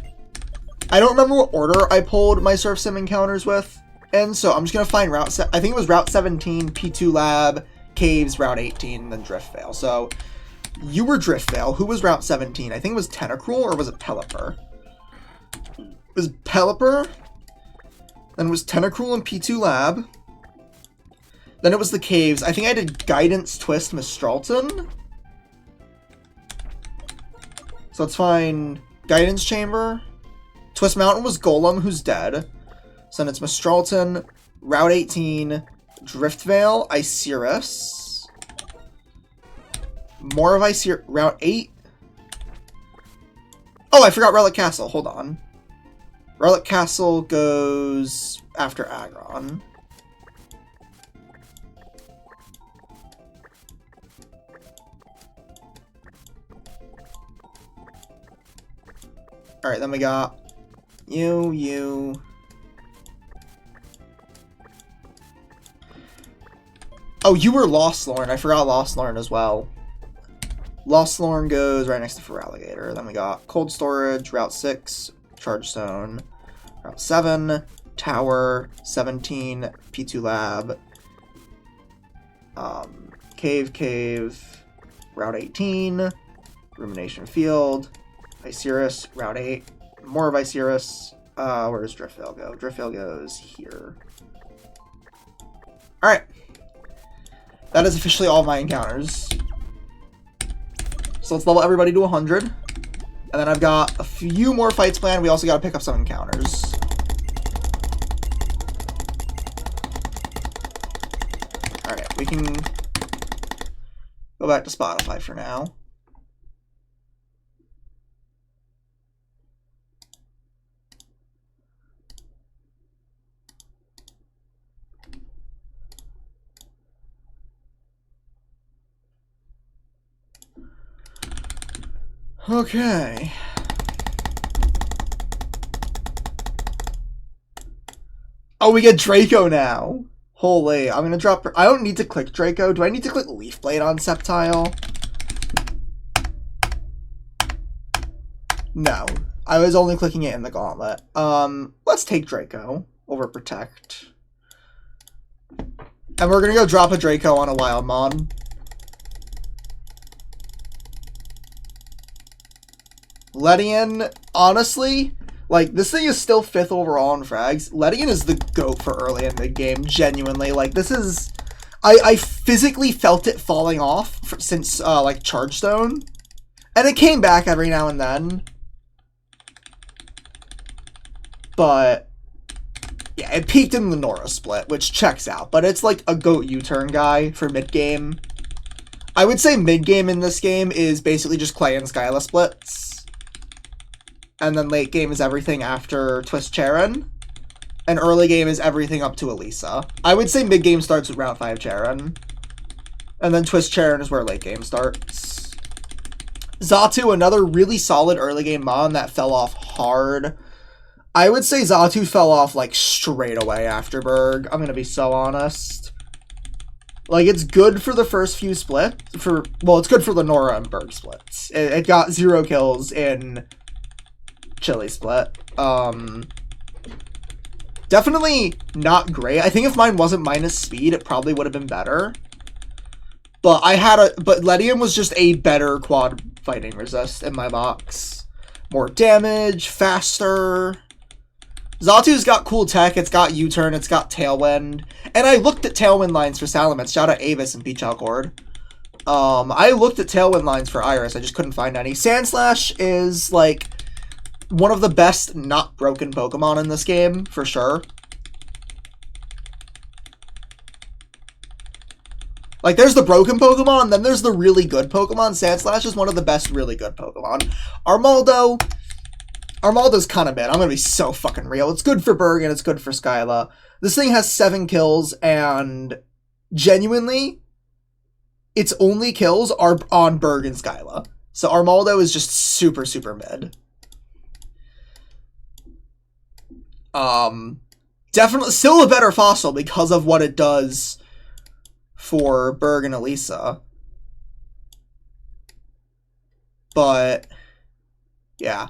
I don't remember what order I pulled my Surf Sim encounters with, and so I'm just going to find I think it was Route 17, P2 Lab, Caves, Route 18, then Driftvale. So, you were Driftvale. Who was Route 17? I think it was Tentacruel, or was it Pelipper? It was Pelipper. Then it was Tentacruel and P2 Lab. Then it was the Caves. I think I did Guidance, Twist, Mistralton. So let's find Guidance Chamber. Twist Mountain was Golem, who's dead. So then it's Mistralton, Route 18, Driftvale, Isurus. More of Isurus. Route 8. Oh, I forgot Relic Castle. Hold on. Relic Castle goes after Aggron. Alright, then we got you. Oh, you were Lostlorn. I forgot Lostlorn as well. Lostlorn goes right next to Feraligatr. Then we got Cold Storage, Route 6, Chargestone, Route 7, Tower, 17, P2 Lab, Cave, Route 18, Rumination Field, Isurus, Route 8, more of Isurus. Where does Driftvale go? Driftvale goes here. Alright. That is officially all of my encounters. So let's level everybody to 100. And then I've got a few more fights planned. We also got to pick up some encounters. Alright, we can go back to Spotify for now. Okay. Oh, we get Draco now. Holy, I'm gonna drop... I don't need to click Draco. Do I need to click Leaf Blade on Sceptile? No. I was only clicking it in the gauntlet. Let's take Draco over Protect. And we're gonna go drop a Draco on a Wild Mon. Ledian, honestly, like, this thing is still 5th overall in frags. Ledian is the GOAT for early and mid game, genuinely. Like, this is... I physically felt it falling off since, like, Chargestone. And it came back every now and then. But, yeah, it peaked in the Nora split, which checks out. But it's, like, a GOAT U-turn guy for mid game. I would say mid game in this game is basically just Clay and Skyla splits. And then late game is everything after Twist Charon. And early game is everything up to Elisa. I would say mid game starts with Route 5 Charon. And then Twist Charon is where late game starts. Xatu, another really solid early game mon that fell off hard. I would say Xatu fell off, like, straight away after Berg. I'm gonna be so honest. Like, it's good for the first few splits. Well, it's good for the Nora and Berg splits. It got 0 kills in Chili split. Definitely not great. I think if mine wasn't minus speed, it probably would have been better. But but Ledium was just a better quad fighting resist in my box. More damage, faster. Xatu's got cool tech, it's got U-turn, it's got Tailwind. And I looked at Tailwind lines for Salamence. Shout out Avis and Peach Alcord. I looked at Tailwind lines for Iris, I just couldn't find any. Sandslash is, like, one of the best not broken Pokemon in this game, for sure. Like, there's the broken Pokemon, and then there's the really good Pokemon. Sandslash is one of the best really good Pokemon. Armaldo's kind of mid. I'm gonna be so fucking real. It's good for Berg, and it's good for Skyla. This thing has 7 kills, and genuinely, its only kills are on Berg and Skyla. So Armaldo is just super, super mid. Definitely, still a better fossil because of what it does for Berg and Elisa. But, yeah.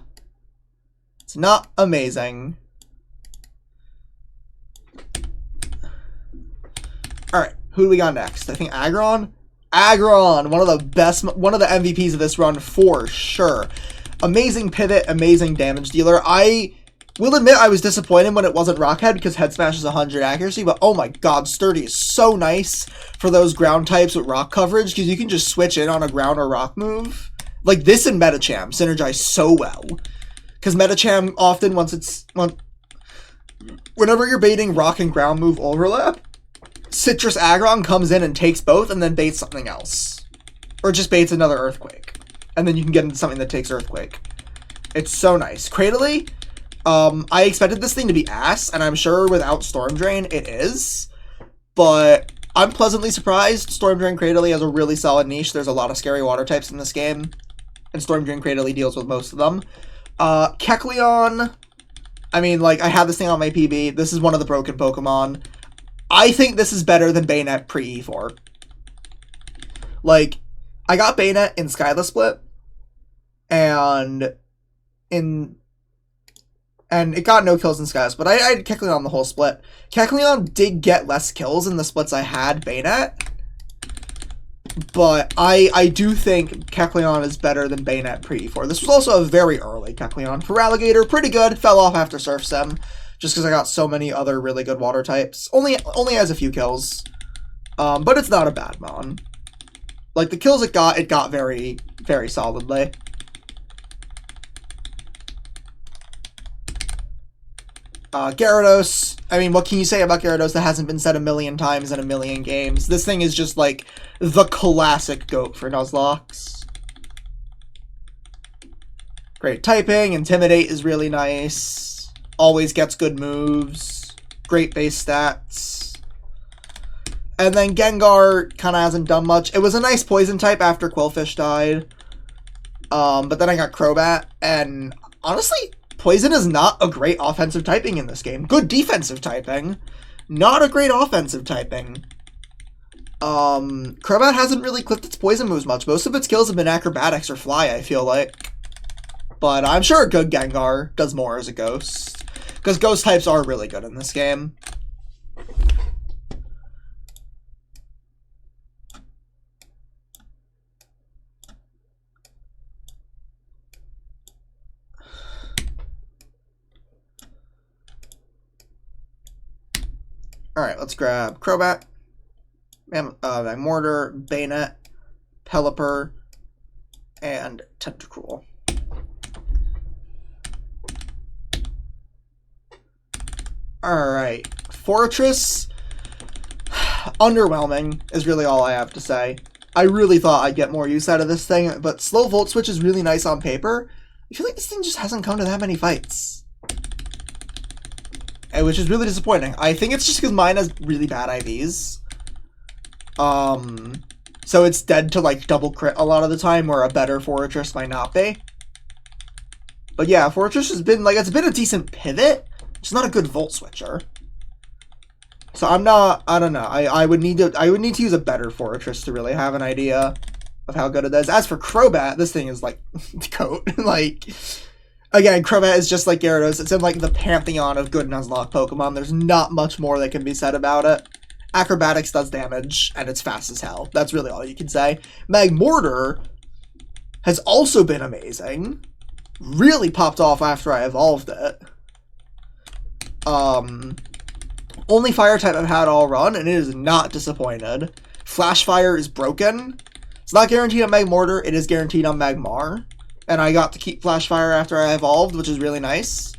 It's not amazing. Alright, who do we got next? I think Aggron? Aggron! One of the MVPs of this run for sure. Amazing pivot, amazing damage dealer. I will admit I was disappointed when it wasn't Rockhead because Head Smash is 100 accuracy, but oh my god, Sturdy is so nice for those ground types with rock coverage because you can just switch in on a ground or rock move. Like this and Metacham synergize so well. Because Metacham often, whenever you're baiting rock and ground move overlap, Citrus Aggron comes in and takes both and then baits something else. Or just baits another Earthquake. And then you can get into something that takes Earthquake. It's so nice. Cradily, I expected this thing to be ass, and I'm sure without Storm Drain it is. But I'm pleasantly surprised. Storm Drain Cradily has a really solid niche. There's a lot of scary water types in this game. And Storm Drain Cradily deals with most of them. Kecleon, I mean, like, I have this thing on my PB. This is one of the broken Pokemon. I think this is better than Bayonet pre-E4. Like, I got Bayonet in Skyla Split, and it got no kills in Skyla Split. I had Kecleon the whole split. Kecleon did get less kills in the splits I had Bayonet, but I do think Kecleon is better than Bayonet pre-E4. This was also a very early Kecleon. Feraligatr, pretty good. Fell off after Surf Sim, just because I got so many other really good water types. Only has a few kills, but it's not a bad mon. Like, the kills it got very, very solidly. Gyarados. I mean, what can you say about Gyarados that hasn't been said a million times in a million games? This thing is just, like, the classic GOAT for Nuzlocke. Great typing. Intimidate is really nice. Always gets good moves. Great base stats. And then Gengar kind of hasn't done much. It was a nice poison type after Quillfish died. But then I got Crobat, and honestly, Poison is not a great offensive typing in this game. Good defensive typing. Not a great offensive typing. Crobat hasn't really clipped its poison moves much. Most of its kills have been acrobatics or fly, I feel like. But I'm sure a good Gengar does more as a ghost. Because ghost types are really good in this game. Alright, let's grab Crobat, Magmortar, Bayonet, Pelipper, and Tentacruel. Alright, Fortress, underwhelming is really all I have to say. I really thought I'd get more use out of this thing, but Slow Volt Switch is really nice on paper. I feel like this thing just hasn't come to that many fights. Which is really disappointing. I think it's just because mine has really bad IVs. So it's dead to, like, double crit a lot of the time, where a better Fortress might not be. But yeah, Fortress has been, like, it's been a decent pivot. It's not a good Volt Switcher. So I don't know. I would need to use a better Fortress to really have an idea of how good it is. As for Crobat, this thing is like goat. Like, again, Crobat is just like Gyarados. It's in like the pantheon of good Nuzlocke Pokemon. There's not much more that can be said about it. Acrobatics does damage, and it's fast as hell. That's really all you can say. Magmortar has also been amazing. Really popped off after I evolved it. Only fire type I've had all run, and it is not disappointed. Flash Fire is broken. It's not guaranteed on Magmortar, it is guaranteed on Magmar. And I got to keep Flash Fire after I evolved, which is really nice.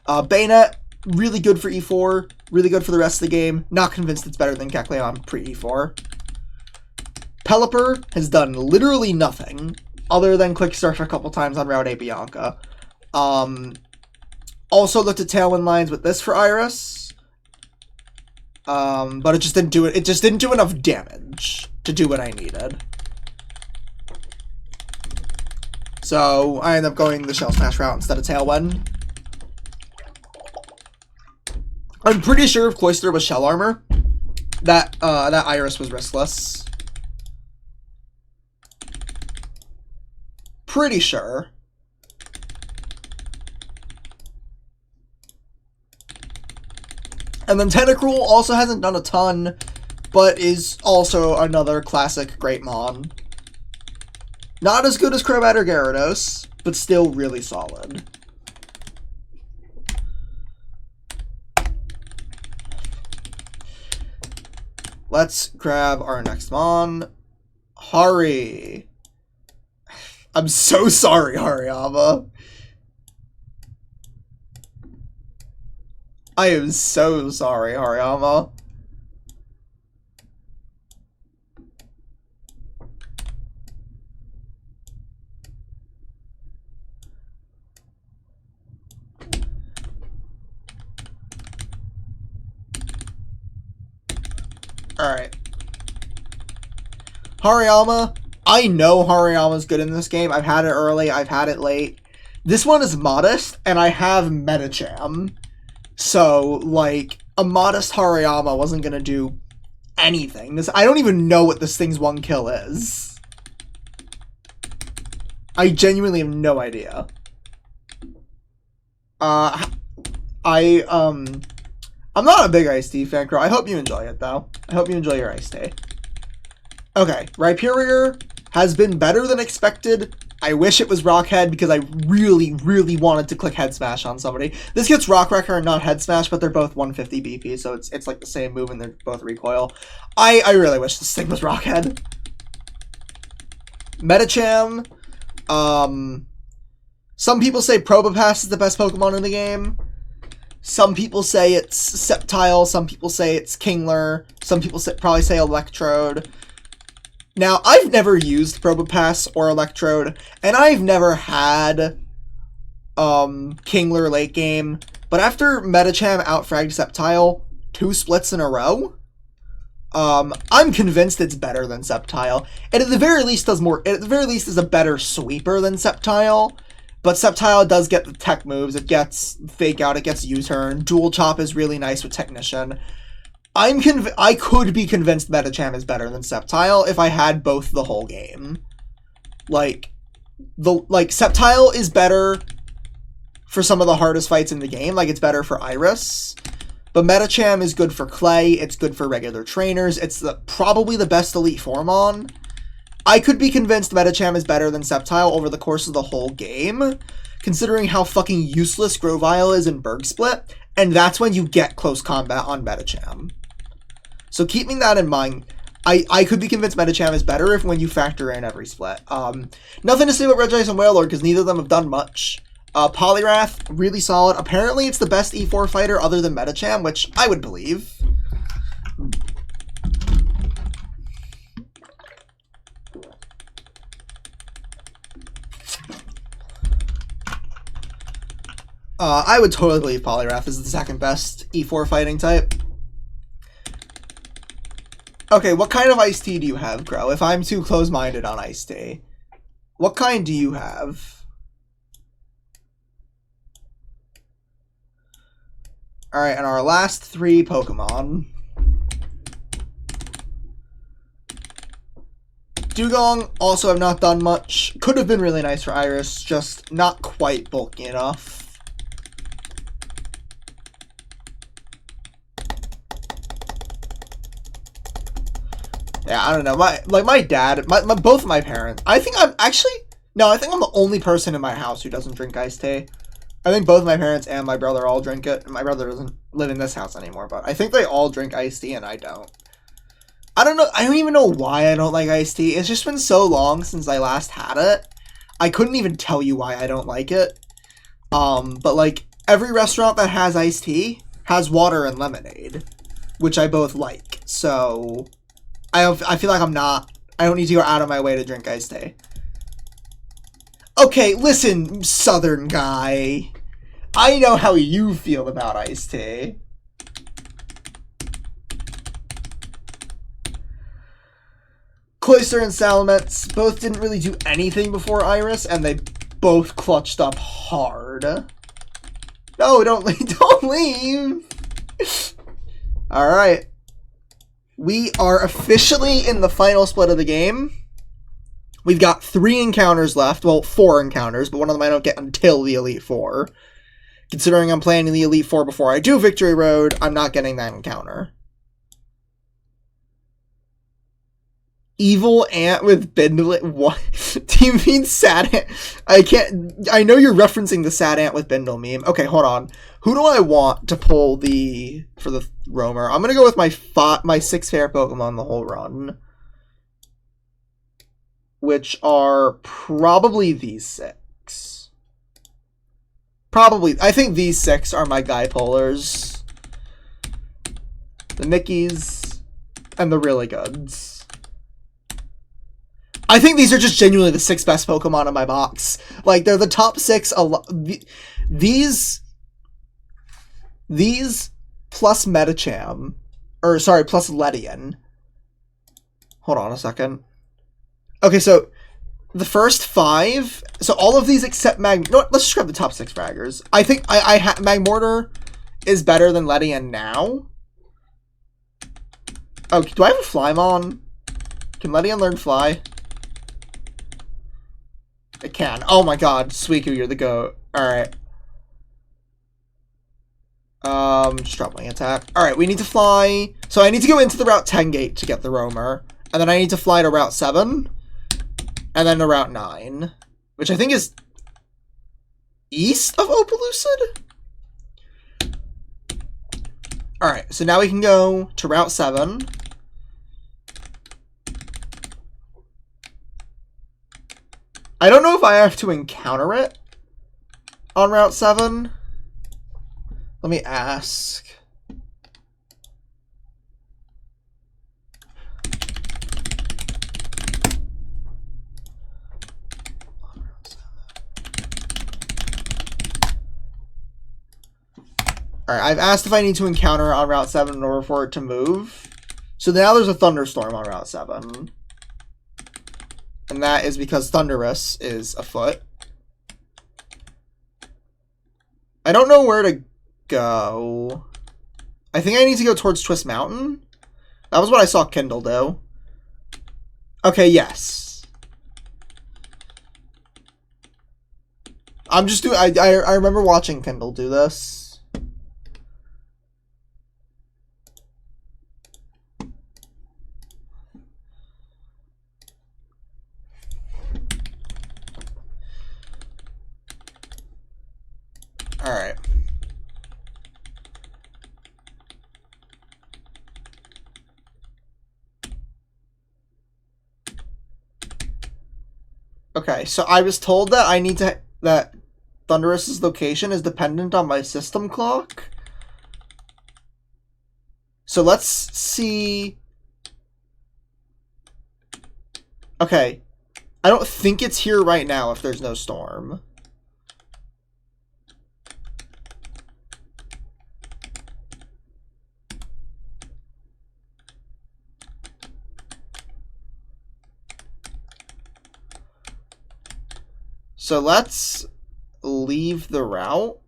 Bayonet, really good for E4, really good for the rest of the game. Not convinced it's better than Kecleon pre-E4. Pelipper has done literally nothing, other than Quick Surf a couple times on Route 8 Bianca. Also looked at Tailwind lines with this for Iris. But it just didn't do it. It just didn't do enough damage to do what I needed. So I ended up going the Shell Smash route instead of Tailwind. I'm pretty sure if Cloyster was Shell Armor, that Iris was riskless. Pretty sure. And then Tentacruel also hasn't done a ton, but is also another classic Greatmon. Not as good as Crobat or Gyarados, but still really solid. Let's grab our next mon. Hari. I'm so sorry, Hariyama. I am so sorry, Hariyama. Alright. Hariyama. I know Hariyama's good in this game. I've had it early, I've had it late. This one is modest, and I have Medicham. So, like, a modest Hariyama wasn't gonna do anything. I don't even know what this thing's one kill is. I genuinely have no idea. I'm not a big Iced Tea fan, Crow. I hope you enjoy it, though. I hope you enjoy your Iced Tea. Okay, Rhyperior has been better than expected. I wish it was Rockhead because I really, really wanted to click Head Smash on somebody. This gets Rock Wrecker and not Head Smash, but they're both 150 BP, so it's like the same move and they're both recoil. I really wish this thing was Rockhead. Medicham. Some people say Probopass is the best Pokemon in the game. Some people say it's Sceptile. Some people say it's Kingler. Some people probably say Electrode. Now, I've never used Probopass or Electrode, and I've never had Kingler late game, but after Medicham outfragged Sceptile 2 splits in a row, I'm convinced it's better than Sceptile. And at the very least is a better sweeper than Sceptile, but Sceptile does get the tech moves, it gets Fake Out, it gets U-Turn, Dual Chop is really nice with Technician. I could be convinced Medicham is better than Sceptile if I had both the whole game. Like Sceptile is better for some of the hardest fights in the game, like it's better for Iris. But Medicham is good for Clay, it's good for regular trainers, it's probably the best Elite Formon. I could be convinced Medicham is better than Sceptile over the course of the whole game, considering how fucking useless Grovyle is in Berg Split, and that's when you get close combat on Medicham. So keeping that in mind, I could be convinced Medicham is better when you factor in every split. Nothing to say about Regice and Wailord, because neither of them have done much. Poliwrath, really solid. Apparently it's the best E4 fighter other than Medicham, which I would believe. I would totally believe Poliwrath is the second best E4 fighting type. Okay, what kind of Iced Tea do you have, Crow? If I'm too close-minded on Iced Tea. What kind do you have? Alright, and our last 3 Pokemon. Dugong also have not done much. Could have been really nice for Iris, just not quite bulky enough. Yeah, I don't know. My dad, both of my parents. I think I'm actually no. I think I'm the only person in my house who doesn't drink iced tea. I think both my parents and my brother all drink it. My brother doesn't live in this house anymore, but I think they all drink iced tea and I don't. I don't know. I don't even know why I don't like iced tea. It's just been so long since I last had it. I couldn't even tell you why I don't like it. But like every restaurant that has iced tea has water and lemonade, which I both like. So I feel like I don't need to go out of my way to drink iced tea. Okay, listen, Southern guy. I know how you feel about iced tea. Cloyster and Salamence both didn't really do anything before Iris, and they both clutched up hard. No, don't leave. Don't leave. All right. We are officially in the final split of the game. We've got 3 encounters left. Well, 4 encounters, but one of them I don't get until the Elite Four. Considering I'm planning the Elite Four before I do Victory Road, I'm not getting that encounter. Evil ant with Bindle. What? Do you mean sad ant? I know you're referencing the sad ant with Bindle meme. Okay, hold on. Who do I want to pull for the roamer? I'm gonna go with my 6 favorite Pokemon the whole run, which are probably these 6. Probably, I think these 6 are my guy pullers. The Mickeys and the really goods. I think these are just genuinely the 6 best Pokemon in my box. Like, they're the top 6. These plus Medicham, or sorry, plus Ledian. Hold on a second. Okay, so the first 5. So all of these except Mag. No, let's just grab the top 6 fraggers. I think Magmortar is better than Ledian now. Oh, do I have a Flymon? Can Ledian learn Fly? It can. Oh my god, Suicune, you're the goat. Alright. Just drop my attack. Alright, we need to fly. So I need to go into the Route 10 gate to get the roamer. And then I need to fly to Route 7. And then to Route 9. Which I think is east of Opelucid? Alright, so now we can go to Route 7. I don't know if I have to encounter it on Route 7. Let me ask. Alright, I've asked if I need to encounter it on Route 7 in order for it to move. So now there's a thunderstorm on Route 7. And that is because Thundurus is afoot. I don't know where to go. I think I need to go towards Twist Mountain. That was what I saw Kindle do. Okay, yes. I'm just doing... I remember watching Kindle do this. Alright. Okay, so I was told that I need to... that Thundurus' location is dependent on my system clock. So let's see... Okay. I don't think it's here right now if there's no storm. So let's leave the route.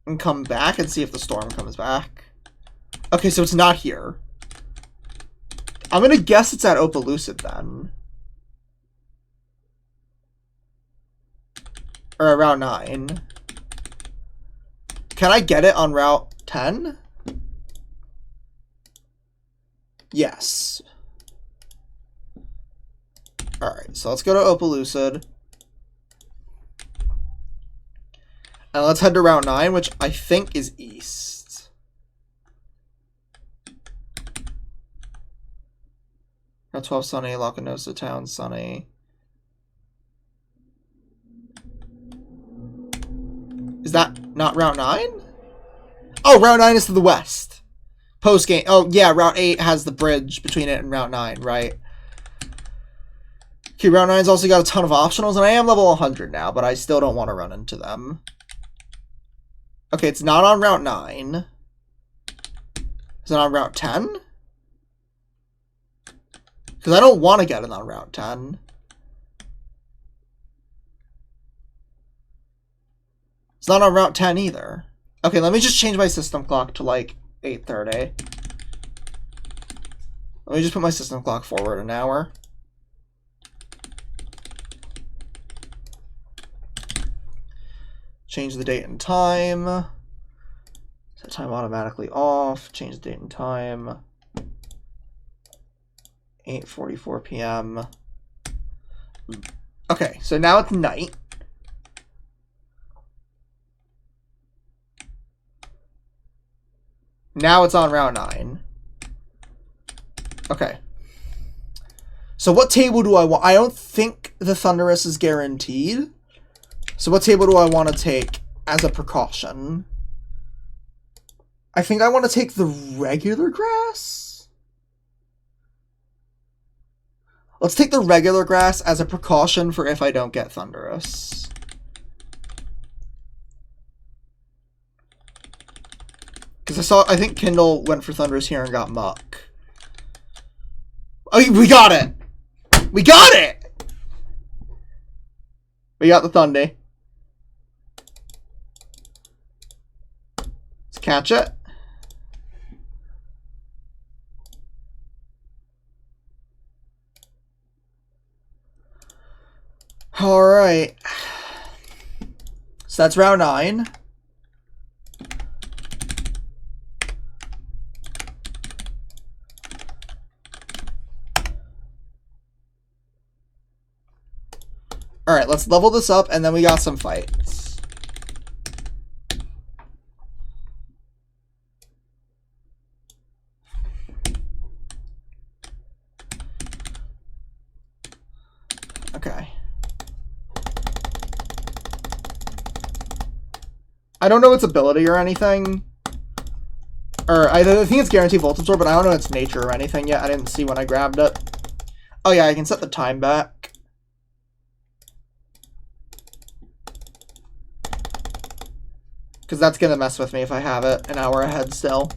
and come back and see if the storm comes back. Okay, so it's not here. I'm gonna guess it's at Opelousas then. Or Route 9. Can I get it on Route 10? Yes. Alright, so let's go to Opelousas. And let's head to Route 9, which I think is east. Route 12 sunny, Lacanosa town sunny. Is that not Route 9? Oh, Route 9 is to the west. Post-game. Oh, yeah, Route 8 has the bridge between it and Route 9, right? Okay, Route 9's also got a ton of optionals, and I am level 100 now, but I still don't want to run into them. Okay, it's not on Route 9. Is it on Route 10? Because I don't want to get it on Route 10. It's not on Route 10 either. Okay, let me just change my system clock to like 8:30. Let me just put my system clock forward an hour. Change the date and time. Set time automatically off. Change the date and time. 8:44 p.m. Okay, so now it's night. Now it's on Route 9. Okay. So what table do I want? I don't think the Thunderous is guaranteed. So what table do I want to take as a precaution? I think I want to take the regular grass. Let's take the regular grass as a precaution for if I don't get Thunderous. Because I think Kindle went for Thunderous here and got Muck. Oh, we got it! We got it! We got the Thundy. Let's catch it. Alright. So that's Route 9. Alright, let's level this up, and then we got some fights. Okay. I don't know its ability or anything. Or, I think it's guaranteed Volt Absorb, but I don't know its nature or anything yet. I didn't see when I grabbed it. Oh yeah, I can set the time back. Because that's going to mess with me if I have it an hour ahead still.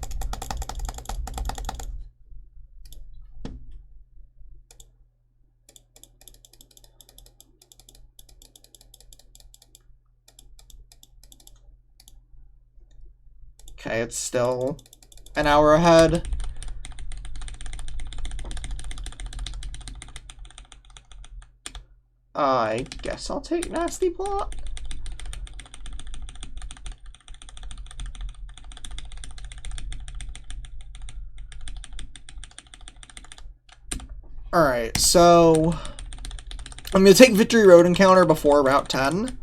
Okay, it's still an hour ahead. I guess I'll take Nasty Plot. Alright, so I'm going to take Victory Road Encounter before Route 10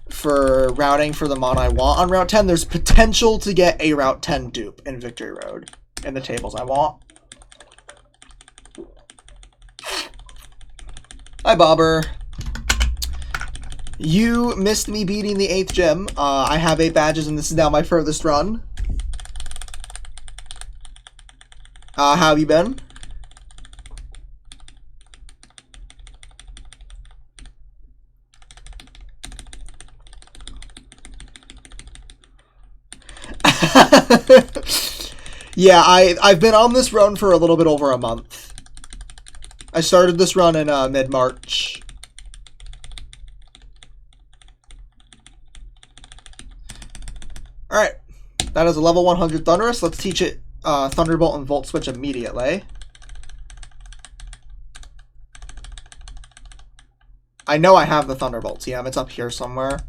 for routing for the mon I want on Route 10. There's potential to get a Route 10 dupe in Victory Road in the tables I want. Hi, Bobber. You missed me beating the 8th gym. I have 8 badges, and this is now my furthest run. How have you been? Yeah, I've been on this run for a little bit over a month. I started this run in mid-March. Alright. That is a level 100 Thunderous. Let's teach it Thunderbolt and Volt Switch immediately. I know I have the Thunderbolt TM. It's up here somewhere.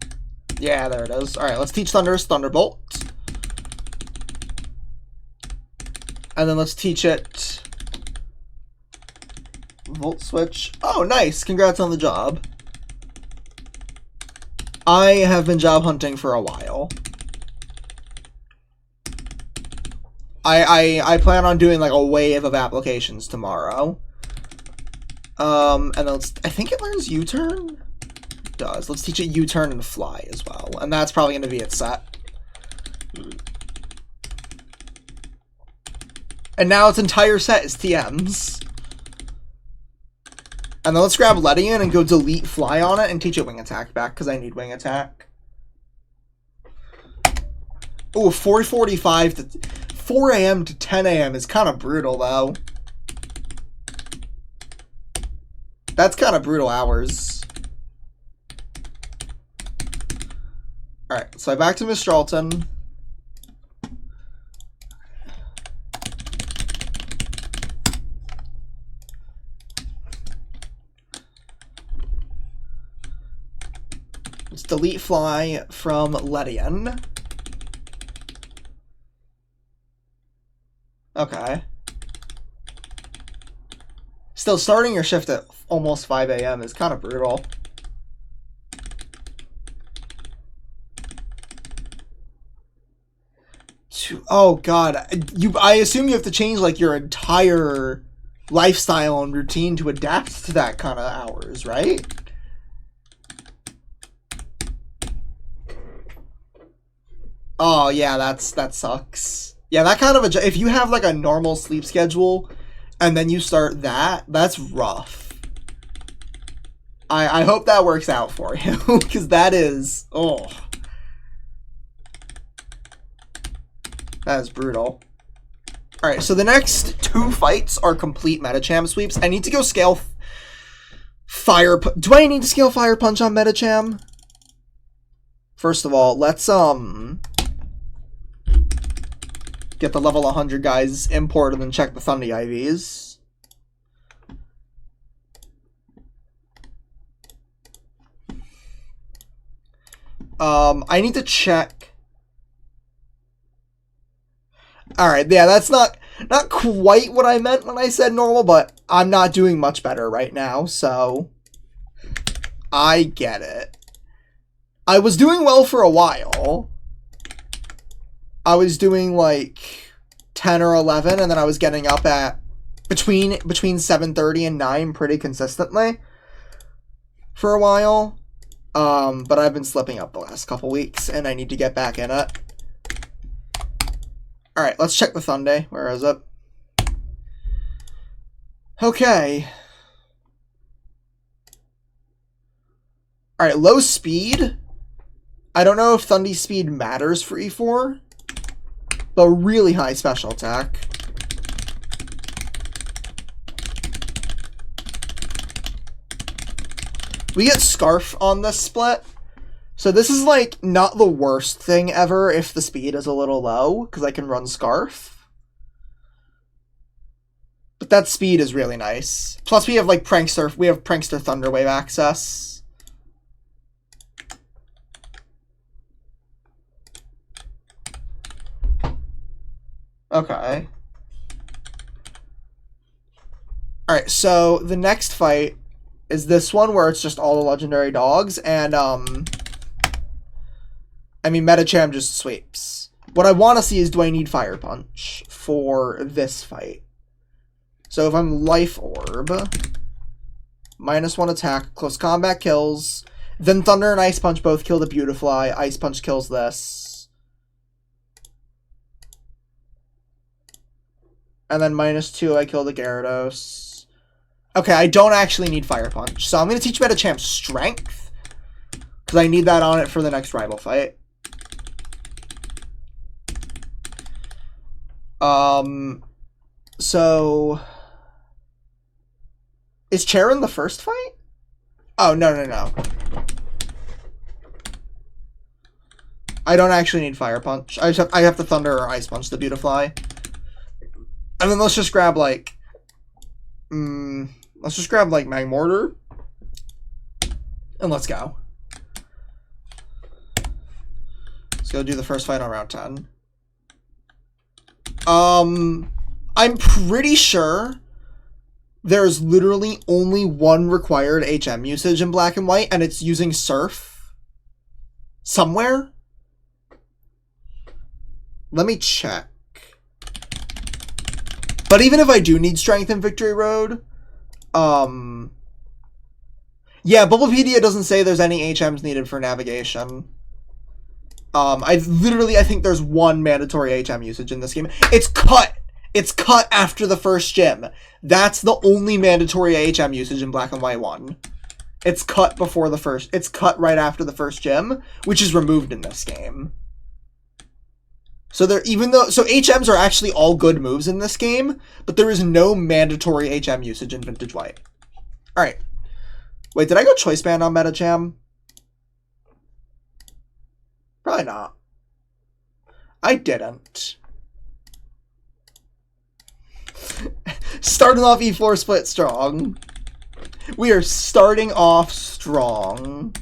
Yeah, there it is. Alright, let's teach Thunderous Thunderbolt. And then let's teach it Volt Switch. Oh, nice. Congrats on the job. I have been job hunting for a while. I plan on doing like a wave of applications tomorrow. And then I think it learns U-turn? It does. Let's teach it U-turn and fly as well. And that's probably going to be its set. And now its entire set is TMs. And then let's grab Ledian and go delete fly on it and teach it wing attack back, because I need wing attack. Oh, 4:45 to 4 a.m. to 10 a.m. is kind of brutal, though. That's kind of brutal hours. Alright, so back to Miss Charlton. Let's delete fly from Ledian. Okay. Still, starting your shift at almost 5 a.m. is kind of brutal. Oh god, I assume you have to change like your entire lifestyle and routine to adapt to that kind of hours, right? Oh yeah, that sucks. Yeah, that kind of if you have like a normal sleep schedule and then you start that, that's rough. I hope that works out for you, because that is, oh. That is brutal. Alright, so the next 2 fights are complete Medicham sweeps. I need to go scale Fire... Do I need to scale Fire Punch on Medicham? First of all, let's, get the level 100 guys imported and check the Thundy IVs. I need to check... Alright, yeah, that's not quite what I meant when I said normal, but I'm not doing much better right now, so... I get it. I was doing well for a while. I was doing like 10 or 11, and then I was getting up at between 7:30 and 9 pretty consistently for a while. But I've been slipping up the last couple weeks, and I need to get back in it. Alright, let's check the Thunday. Where is it? Okay. Alright, low speed. I don't know if Thundy speed matters for E4, but really high special attack. We get Scarf on this split. So this is like not the worst thing ever if the speed is a little low, because I can run Scarf. But that speed is really nice. Plus we have like Prankster Thunderwave access. Okay. Alright, so the next fight is this one where it's just all the legendary dogs, and I mean, Medicham just sweeps. What I want to see is, do I need Fire Punch for this fight? So if I'm Life Orb, -1 attack, close combat kills, then Thunder and Ice Punch both kill the Beautifly, Ice Punch kills this. And then -2, I kill the Gyarados. Okay, I don't actually need Fire Punch, so I'm going to teach Medicham Strength, because I need that on it for the next rival fight. So... Is Cheren the first fight? Oh, no. I don't actually need Fire Punch. I have to Thunder or Ice Punch the Beautifly. And then let's just grab, like... let's just grab, like, Magmortar. And let's go. Let's go do the first fight on round 10. I'm pretty sure there's literally only one required HM usage in Black and White, and it's using Surf somewhere. Let me check. But even if I do need Strength in Victory Road, yeah, Bulbapedia doesn't say there's any HMs needed for navigation. I think there's one mandatory HM usage in this game. It's cut! It's cut after the first gym. That's the only mandatory HM usage in Black and White 1. It's cut before the first... It's cut right after the first gym, which is removed in this game. So So HMs are actually all good moves in this game, but there is no mandatory HM usage in Vintage White. Alright. Wait, did I go Choice Band on Medicham? Probably not. I didn't. Starting off E4 split strong. We are starting off strong.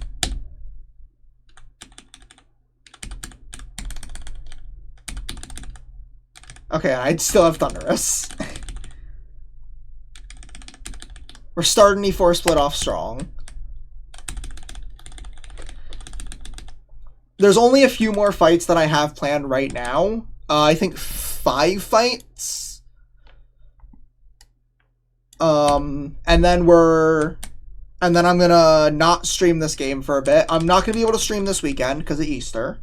Okay, I'd still have Thundurus. We're starting E4 split off strong. There's only a few more fights that I have planned right now. I think 5 fights. And then I'm gonna not stream this game for a bit. I'm not gonna be able to stream this weekend because of Easter.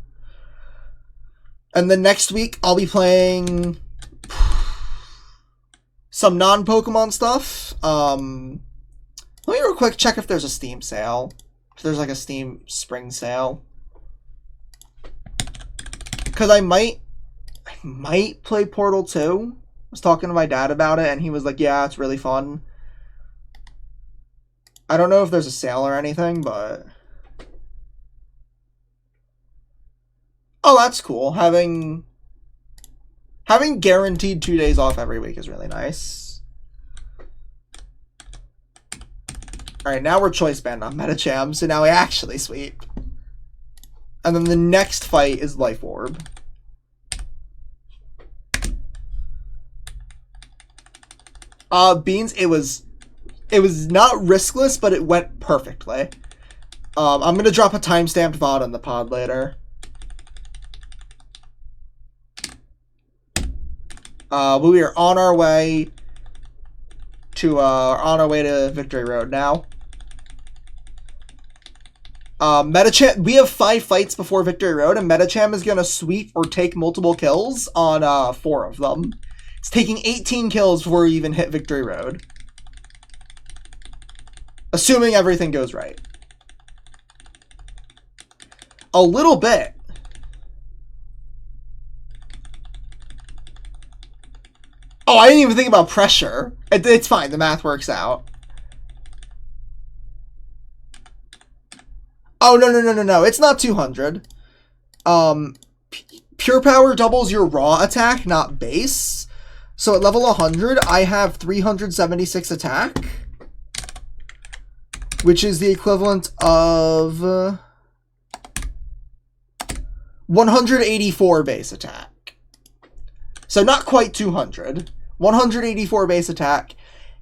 And then next week, I'll be playing some non-Pokemon stuff. Let me real quick check if there's a Steam sale. If there's like a Steam spring sale. Because I might play Portal 2. I was talking to my dad about it, and he was like, yeah, it's really fun. I don't know if there's a sale or anything, but... Oh, that's cool. Having guaranteed 2 days off every week is really nice. Alright, now we're Choice Band on Medicham, so now we actually sweep. And then the next fight is Life Orb. Beans, it was not riskless, but it went perfectly. I'm gonna drop a timestamped VOD on the pod later. But we are on our way to Victory Road now. Medicham, we have 5 fights before Victory Road, and Medicham is gonna sweep or take multiple kills on 4 of them. It's taking 18 kills before we even hit Victory Road. Assuming everything goes right. A little bit. Oh, I didn't even think about pressure. It's fine. The math works out. Oh, no. It's not 200. Pure Power doubles your raw attack, not base. So at level 100, I have 376 attack. Which is the equivalent of 184 base attack. So not quite 200. 184 base attack.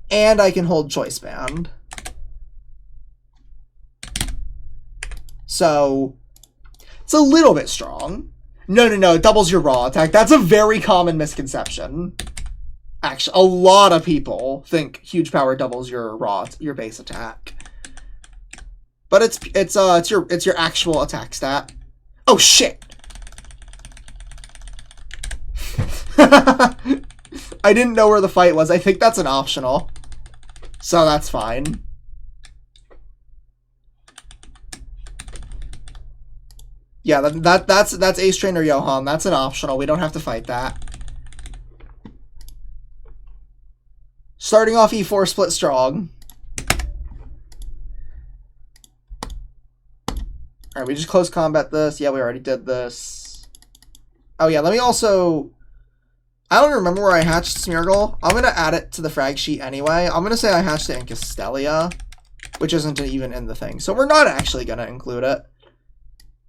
And I can hold Choice Band. So it's a little bit strong. No, it doubles your raw attack. That's a very common misconception. Actually, a lot of people think huge power doubles your base attack. But it's your actual attack stat. Oh shit. I didn't know where the fight was. I think that's an optional. So that's fine. Yeah, that's Ace Trainer Johan. That's an optional. We don't have to fight that. Starting off E4 split strong. Alright, we just close combat this. Yeah, we already did this. Oh yeah, let me also... I don't remember where I hatched Smeargle. I'm going to add it to the frag sheet anyway. I'm going to say I hatched it in Castelia, which isn't even in the thing. So we're not actually going to include it.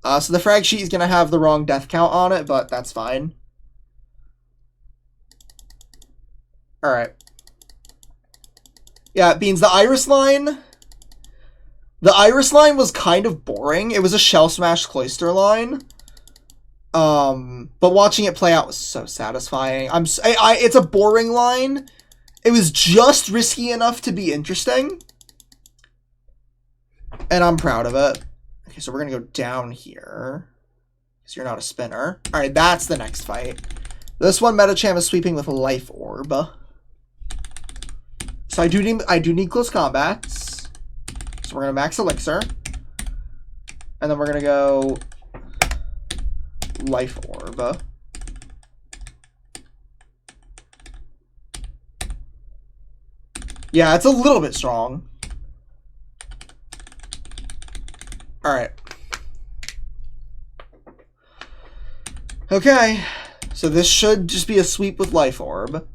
So the frag sheet is going to have the wrong death count on it, but that's fine. Alright. Yeah, Beans, the Iris line... The Iris line was kind of boring. It was a Shell Smash Cloyster line. But watching it play out was so satisfying. It's a boring line. It was just risky enough to be interesting. And I'm proud of it. Okay, so we're going to go down here. Because you're not a spinner. Alright, that's the next fight. This one, Medicham is sweeping with Life Orb. So I do need close combats. So we're going to max Elixir. And then we're going to go Life Orb. Yeah, it's a little bit strong. Alright. Okay. So this should just be a sweep with Life Orb.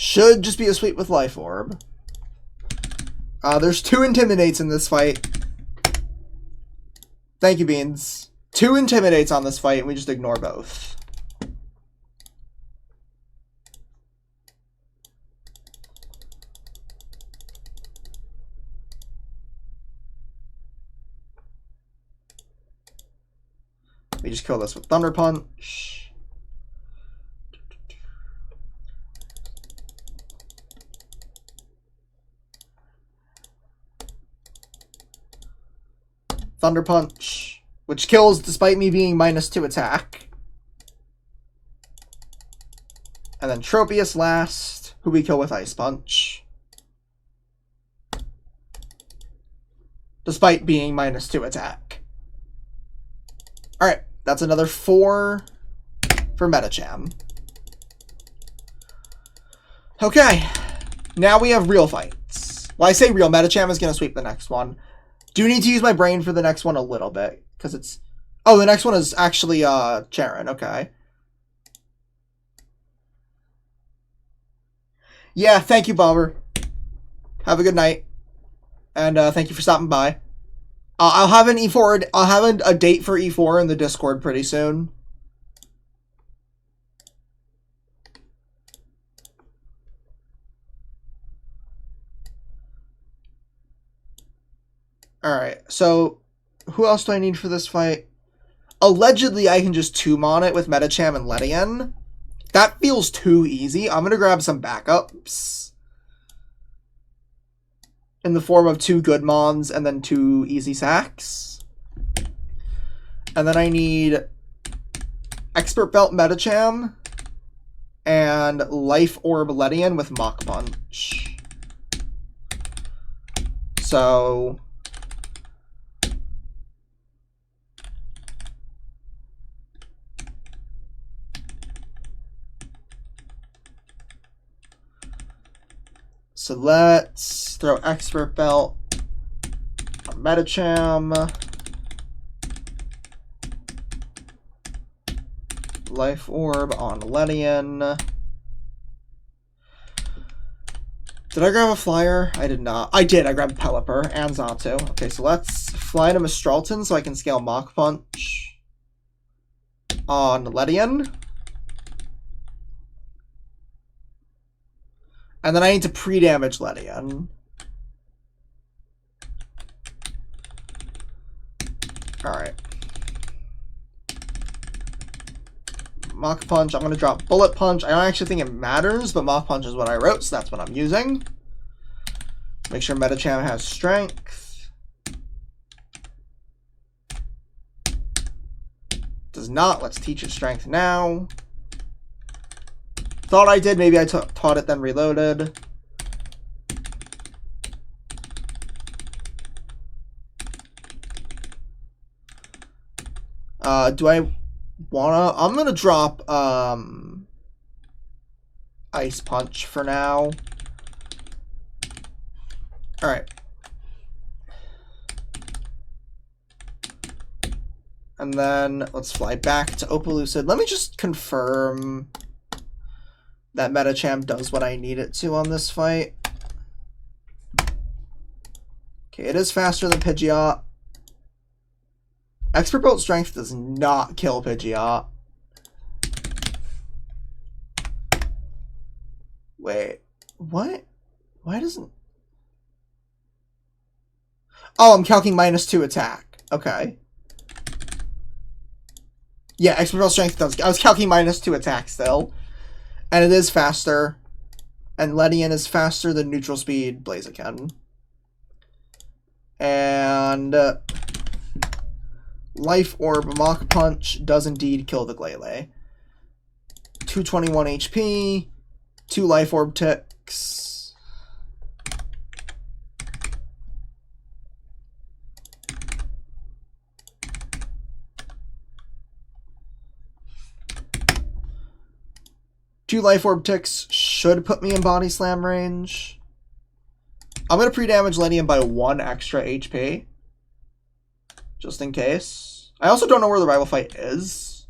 Should just be a sweep with Life Orb. There's 2 Intimidates in this fight. Thank you, Beans. 2 Intimidates on this fight, and we just ignore both. We just kill this with Thunder Punch. Thunder Punch, which kills despite me being -2 attack. And then Tropius last, who we kill with Ice Punch. Despite being -2 attack. Alright, that's another 4 for Medicham. Okay, now we have real fights. Well, I say real, Medicham is going to sweep the next one. Do need to use my brain for the next one a little bit, because it's... Oh, the next one is actually, Charon, okay. Yeah, thank you, Bobber. Have a good night. And, thank you for stopping by. I'll have an E4, I'll have a date for E4 in the Discord pretty soon. Alright, so who else do I need for this fight? Allegedly, I can just two-mon it with Medicham and Ledian. That feels too easy. I'm going to grab some backups. In the form of 2 good mons and then 2 easy sacks. And then I need Expert Belt Medicham and Life Orb Ledian with Mach Punch. So... So let's throw Expert Belt on Medicham. Life Orb on Ledian. Did I grab a flyer? I did not. I did. I grabbed Pelipper and Xatu. Okay, so let's fly to Mistralton so I can scale Mach Punch on Ledian. And then I need to pre-damage Ledian. Alright. Mach Punch, I'm going to drop Bullet Punch. I don't actually think it matters, but Mach Punch is what I wrote, so that's what I'm using. Make sure Medicham has Strength. Does not. Let's teach it Strength now. Thought I did. Maybe I taught it then reloaded. Do I wanna... I'm gonna drop Ice Punch for now. Alright. And then let's fly back to Opalucid. Let me just confirm that Medicham does what I need it to on this fight. Okay, it is faster than Pidgeot. Expert Bolt Strength does not kill Pidgeot. Wait, what? Why doesn't... Oh, I'm calculating -2 attack. Okay. Yeah, Expert Bolt Strength does... I was calculating -2 attack still. And it is faster. And Ledian is faster than Neutral Speed Blaziken. And... Life Orb Mach Punch does indeed kill the Glalie. 221 HP. 2 Life Orb ticks. Two Life Orb ticks should put me in Body Slam range. I'm going to pre-damage Ledian by 1 extra HP. Just in case. I also don't know where the rival fight is.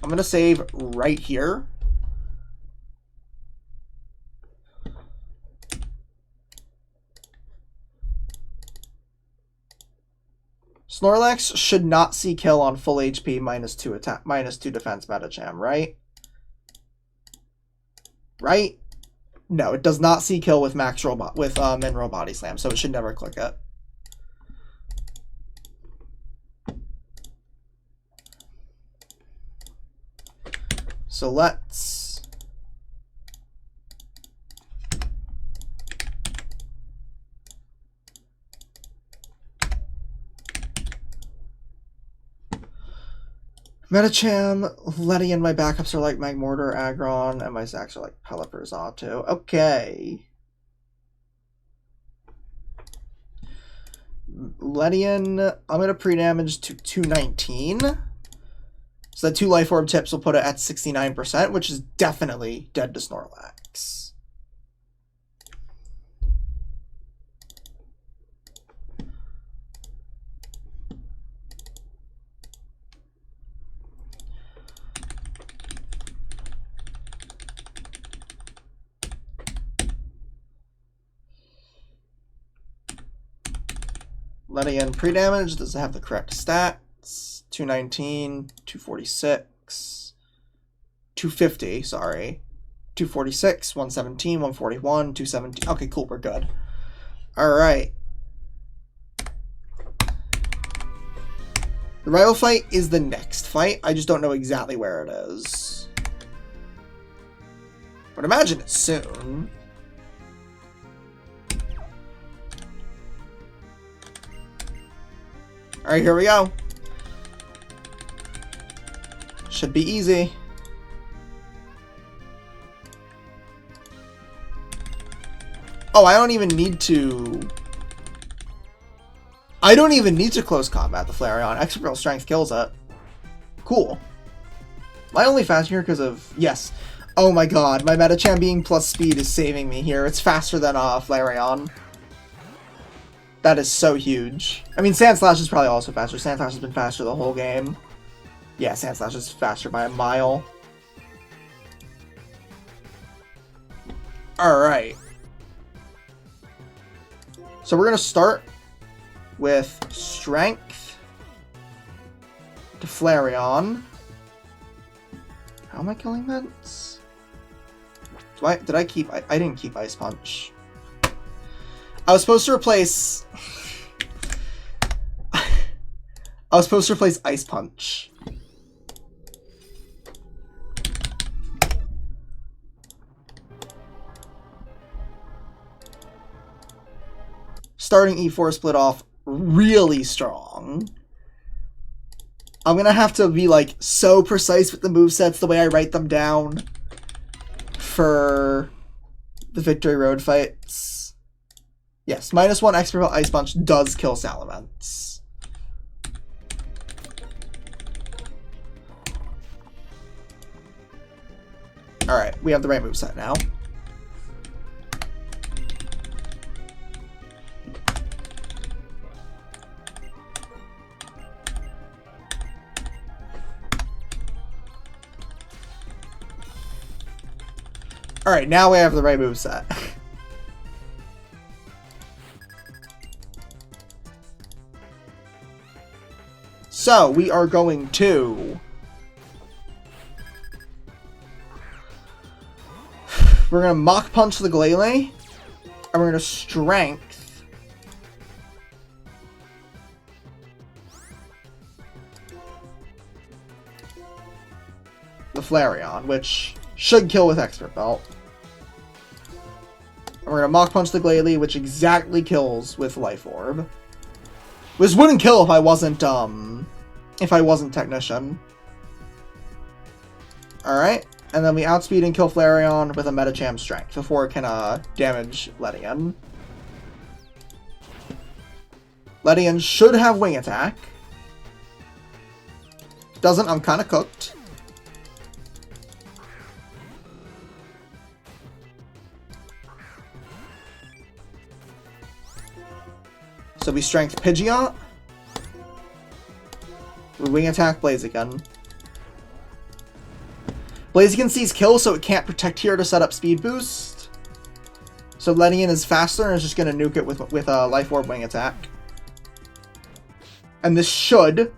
I'm going to save right here. Snorlax should not see kill on full HP -2 attack, -2 defense Medicham, right? Right? No, it does not see kill with Mineral Body Slam, so it should never click it. So let's... Medicham, Ledian, my backups are like Magmortar, Aggron, and my Zacks are like Pelipper, Xatu. Okay. Ledian, I'm going to pre-damage to 219. So that 2 Life Orb tips will put it at 69%, which is definitely dead to Snorlax. Ledian pre-damage does have the correct stats. 219, 246, 250, sorry. 246, 117, 141, 217. Okay, cool, we're good. Alright. The rival fight is the next fight. I just don't know exactly where it is. But imagine it's soon. Alright, here we go. Should be easy. Oh, I don't even need to... I don't even need to close combat the Flareon. Expert Bolt Strength kills it. Cool. Am I only faster here because of... Yes. Oh my god, my Medicham being plus speed is saving me here. It's faster than Flareon. That is so huge. I mean, Sandslash is probably also faster. Sandslash has been faster the whole game. Yeah, Sandslash is faster by a mile. Alright. So we're going to start with Strength to Flareon. How am I killing Vents? Did I keep... I didn't keep Ice Punch. I was supposed to replace... I was supposed to replace Ice Punch. Starting E4 split off really strong. I'm gonna have to be like so precise with the movesets the way I write them down for the Victory Road fights. Yes, -1 Expert Belt Ice Punch does kill Salamence. Alright, we have the right moveset now. Alright, now we have the right moveset. So, we are going to... We're going to Mach Punch the Glalie, and we're going to Strength. The Flareon, which should kill with Expert Belt. And we're going to Mach Punch the Glalie, which exactly kills with Life Orb. Which wouldn't kill if I wasn't Technician. Alright. And then we outspeed and kill Flareon with a Medicham Strength before it can damage Ledian. Ledian should have Wing Attack. Doesn't, I'm kind of cooked. So we Strength Pidgeot. We Wing Attack Blaziken. Blaziken sees kill, so it can't protect here to set up Speed Boost. So Ledian is faster and is just going to nuke it with a Life Orb Wing Attack. And this should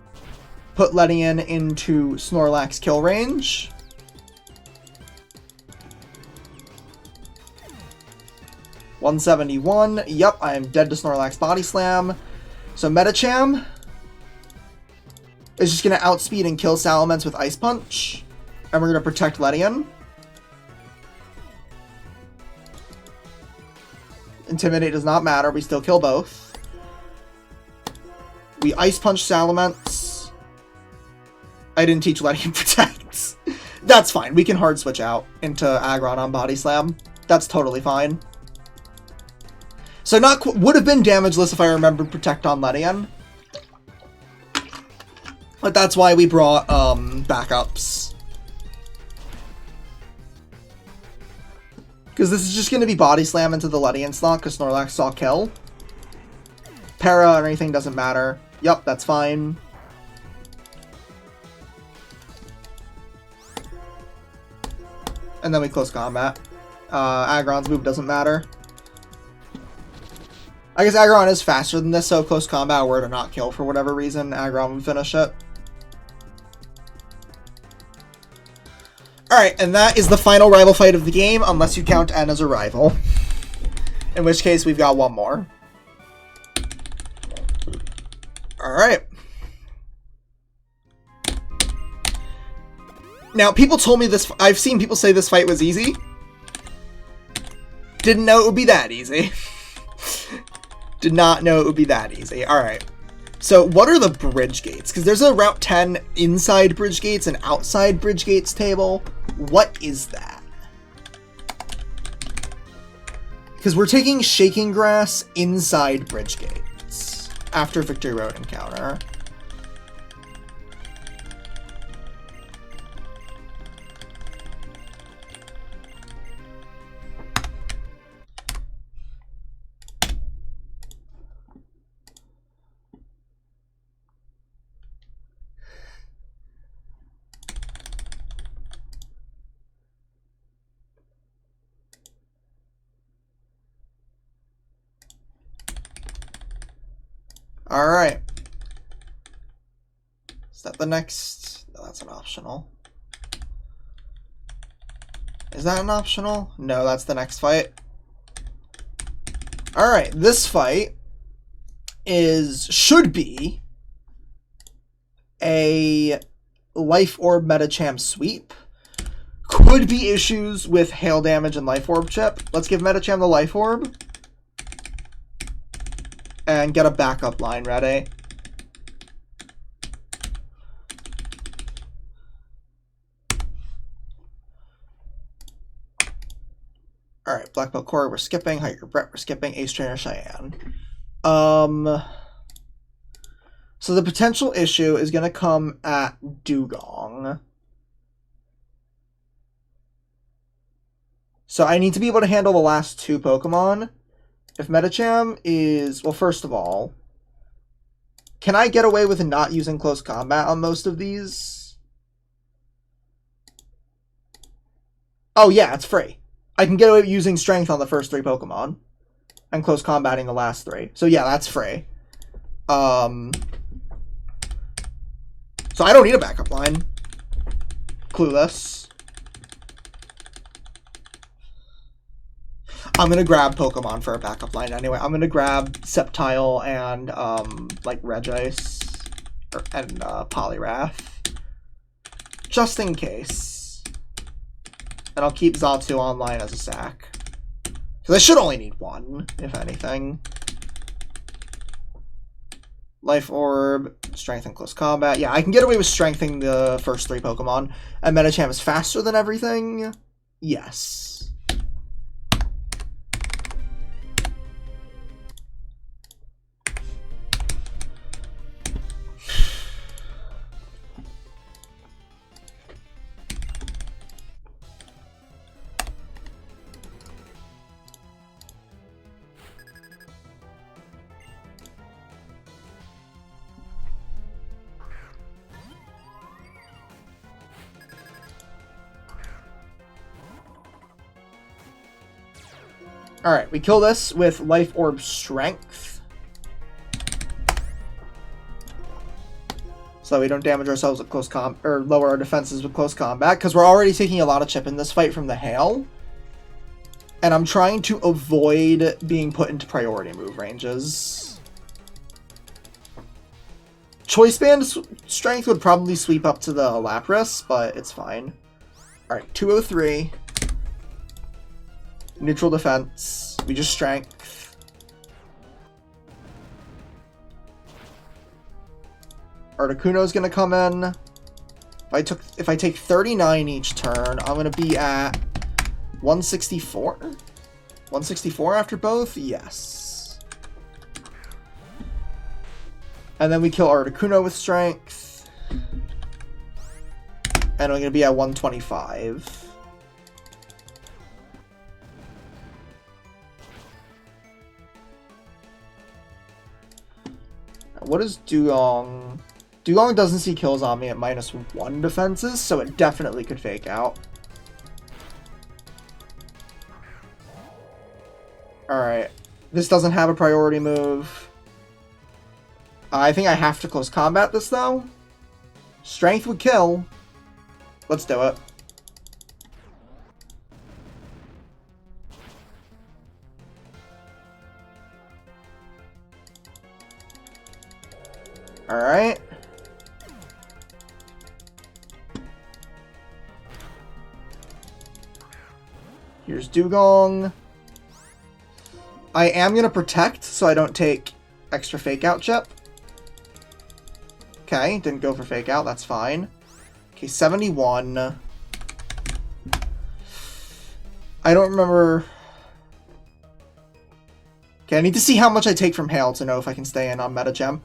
put Ledian into Snorlax kill range. $171. Yep, I am dead to Snorlax Body Slam. So Medicham is just going to outspeed and kill Salamence with Ice Punch. And we're going to protect Ledian. Intimidate does not matter. We still kill both. We Ice Punch Salamence. I didn't teach Ledian Protect. That's fine. We can hard switch out into Aggron on Body Slam. That's totally fine. So would have been damageless if I remembered Protect on Ledian. But that's why we brought backups. Because this is just going to be Body Slam into the Ledian slot because Snorlax saw kill. Para or anything doesn't matter. Yup, that's fine. And then we close combat. Aggron's move doesn't matter. I guess Aggron is faster than this, so close combat were to not kill for whatever reason, Aggron would finish it. Alright, and that is the final rival fight of the game, unless you count N as a rival. In which case, we've got one more. Alright. Now, people told me this... I've seen people say this fight was easy. Didn't know it would be that easy. Did not know it would be that easy. Alright. So, what are the bridge gates? Because there's a Route 10 inside bridge gates and outside bridge gates table. What is that? Because we're taking Shaking Grass inside bridge gates after Victory Road encounter. Alright. Is that the next? No, that's an optional. Is that an optional? No, that's the next fight. Alright, this fight should be a Life Orb Medicham sweep. Could be issues with Hail Damage and Life Orb chip. Let's give Medicham the Life Orb. And get a backup line ready. Alright, Black Belt Core, we're skipping. Hiker Brett, we're skipping. Ace Trainer Cheyenne. So the potential issue is going to come at Dugong. So I need to be able to handle the last 2 Pokemon. If Medicham is... Well, first of all, can I get away with not using close combat on most of these? Oh, yeah, it's free. I can get away with using Strength on the first 3 Pokemon and close combating the last 3. So yeah, that's free. So I don't need a backup line. Clueless. I'm gonna grab Pokemon for a backup line anyway. I'm gonna grab Sceptile and like Regice and Poliwrath, just in case. And I'll keep Xatu online as a sack, because I should only need 1, if anything. Life Orb, Strength and Close Combat. Yeah, I can get away with strengthening the first 3 Pokemon. And Medicham is faster than everything? Yes. Alright, we kill this with Life Orb Strength. So we don't damage ourselves with close or lower our defenses with close combat, because we're already taking a lot of chip in this fight from the hail. And I'm trying to avoid being put into priority move ranges. Choice Band Strength would probably sweep up to the Lapras, but it's fine. Alright, 203. Neutral defense. We just strength. Articuno's gonna come in. If I take 39 each turn, I'm gonna be at 164. 164 after both? Yes. And then we kill Articuno with strength. And I'm gonna be at 125. What is Dugong? Dugong doesn't see kills on me at -1 defenses, so it definitely could fake out. Alright. This doesn't have a priority move. I think I have to close combat this, though. Strength would kill. Let's do it. Alright. Here's Dugong. I am going to protect so I don't take extra fake out chip. Okay, didn't go for fake out, that's fine. Okay, 71. I don't remember. Okay, I need to see how much I take from Hail to know if I can stay in on Medicham.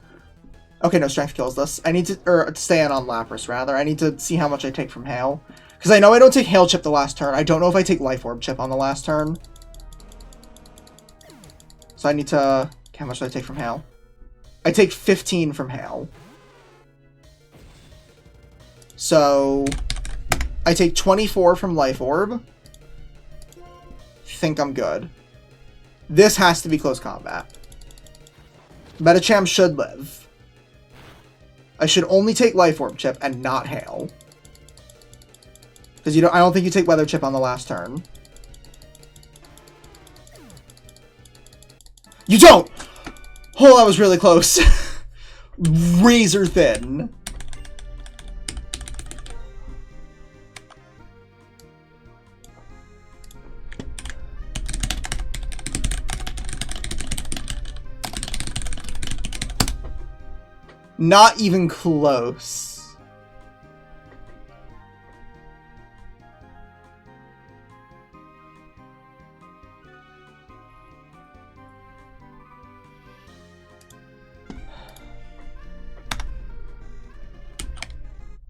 Okay, no, Strength kills this. I need to, or stay in on Lapras, rather. I need to see how much I take from Hail. Because I know I don't take Hail Chip the last turn. I don't know if I take Life Orb Chip on the last turn. So I need to... Okay, how much do I take from Hail? I take 15 from Hail. So... I take 24 from Life Orb. Think I'm good. This has to be close combat. Medicham should live. I should only take Life Orb Chip and not Hail. Because I don't think you take Weather Chip on the last turn. You don't! Oh, that was really close. Razor thin. Not even close.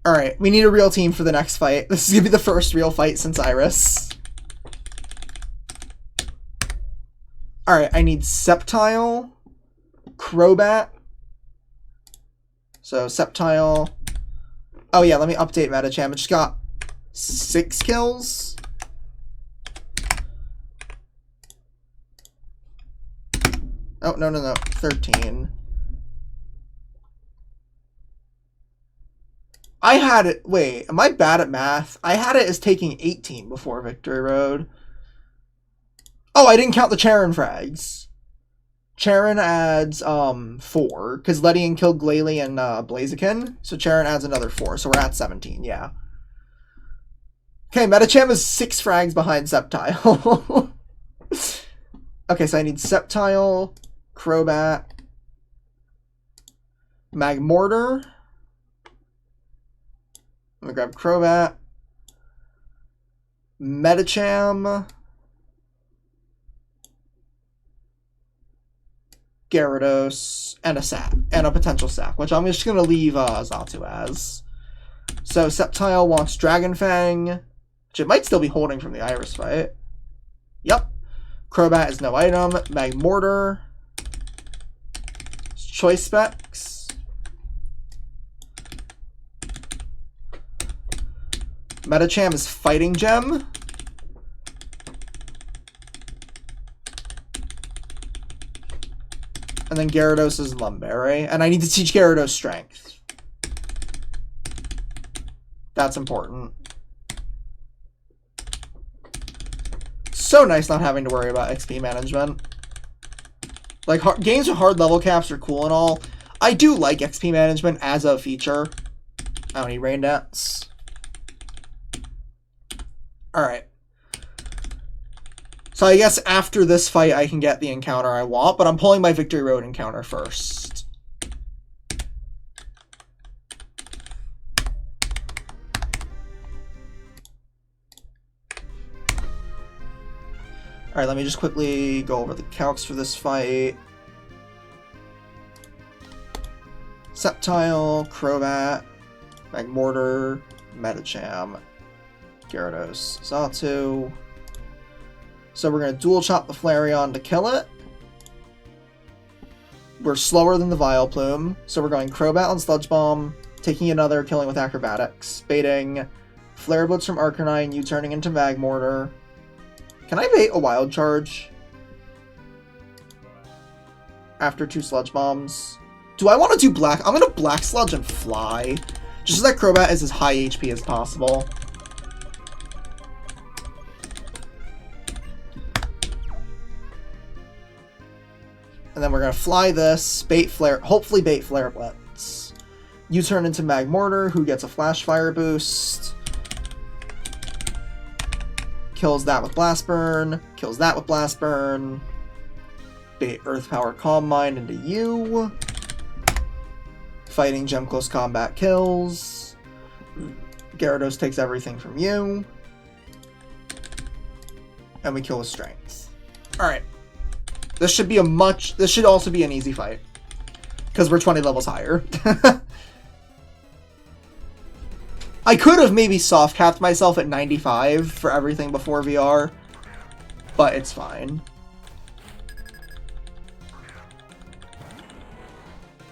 Alright, we need a real team for the next fight. This is gonna be the first real fight since Iris. Alright, I need Sceptile, Crobat. So Sceptile. Oh yeah, let me update Medicham. It just got 6 kills. Oh, no. 13. I had it... Wait, am I bad at math? I had it as taking 18 before Victory Road. Oh, I didn't count the Charon frags. Charon adds 4, because Ledian killed Glalie and Blaziken, so Charon adds another 4, so we're at 17, yeah. Okay, Medicham is 6 frags behind Sceptile. Okay, so I need Sceptile, Crobat, Magmortar. I'm gonna grab Crobat, Medicham, Gyarados, and a sack, and a potential sack, which I'm just gonna leave Xatu as. So Sceptile wants Dragon Fang, which it might still be holding from the Iris fight. Yep. Crobat is no item. Magmortar. Choice Specs. Medicham is Fighting Gem. And then Gyarados is Lumberry. And I need to teach Gyarados Strength. That's important. So nice not having to worry about XP management. Like, games with hard level caps are cool and all. I do like XP management as a feature. I don't need Rain Dance. Alright. So I guess after this fight I can get the encounter I want, but I'm pulling my Victory Road encounter first. Alright, let me just quickly go over the calcs for this fight. Sceptile, Crobat, Magmortar, Medicham, Gyarados, Xatu. So we're going to dual chop the Flareon to kill it. We're slower than the Vileplume, so we're going Crobat on Sludge Bomb, taking another, killing with Acrobatics, baiting Flare Blitz from Arcanine, U-turning into Magmortar. Can I bait a Wild Charge after 2 Sludge Bombs? Do I want to do Black? I'm going to Black Sludge and Fly, just so that Crobat is as high HP as possible. And then we're going to fly this, bait Flare, hopefully bait Flare Blitz. U-turn into Magmortar, who gets a Flash Fire boost. Kills that with Blast Burn, kills that with Blast Burn. Bait Earth Power Calm Mind into you. Fighting Gem Close Combat kills. Gyarados takes everything from you. And we kill with Strength. Alright. This should be this should also be an easy fight. Because we're 20 levels higher. I could have maybe soft-capped myself at 95 for everything before VR. But it's fine.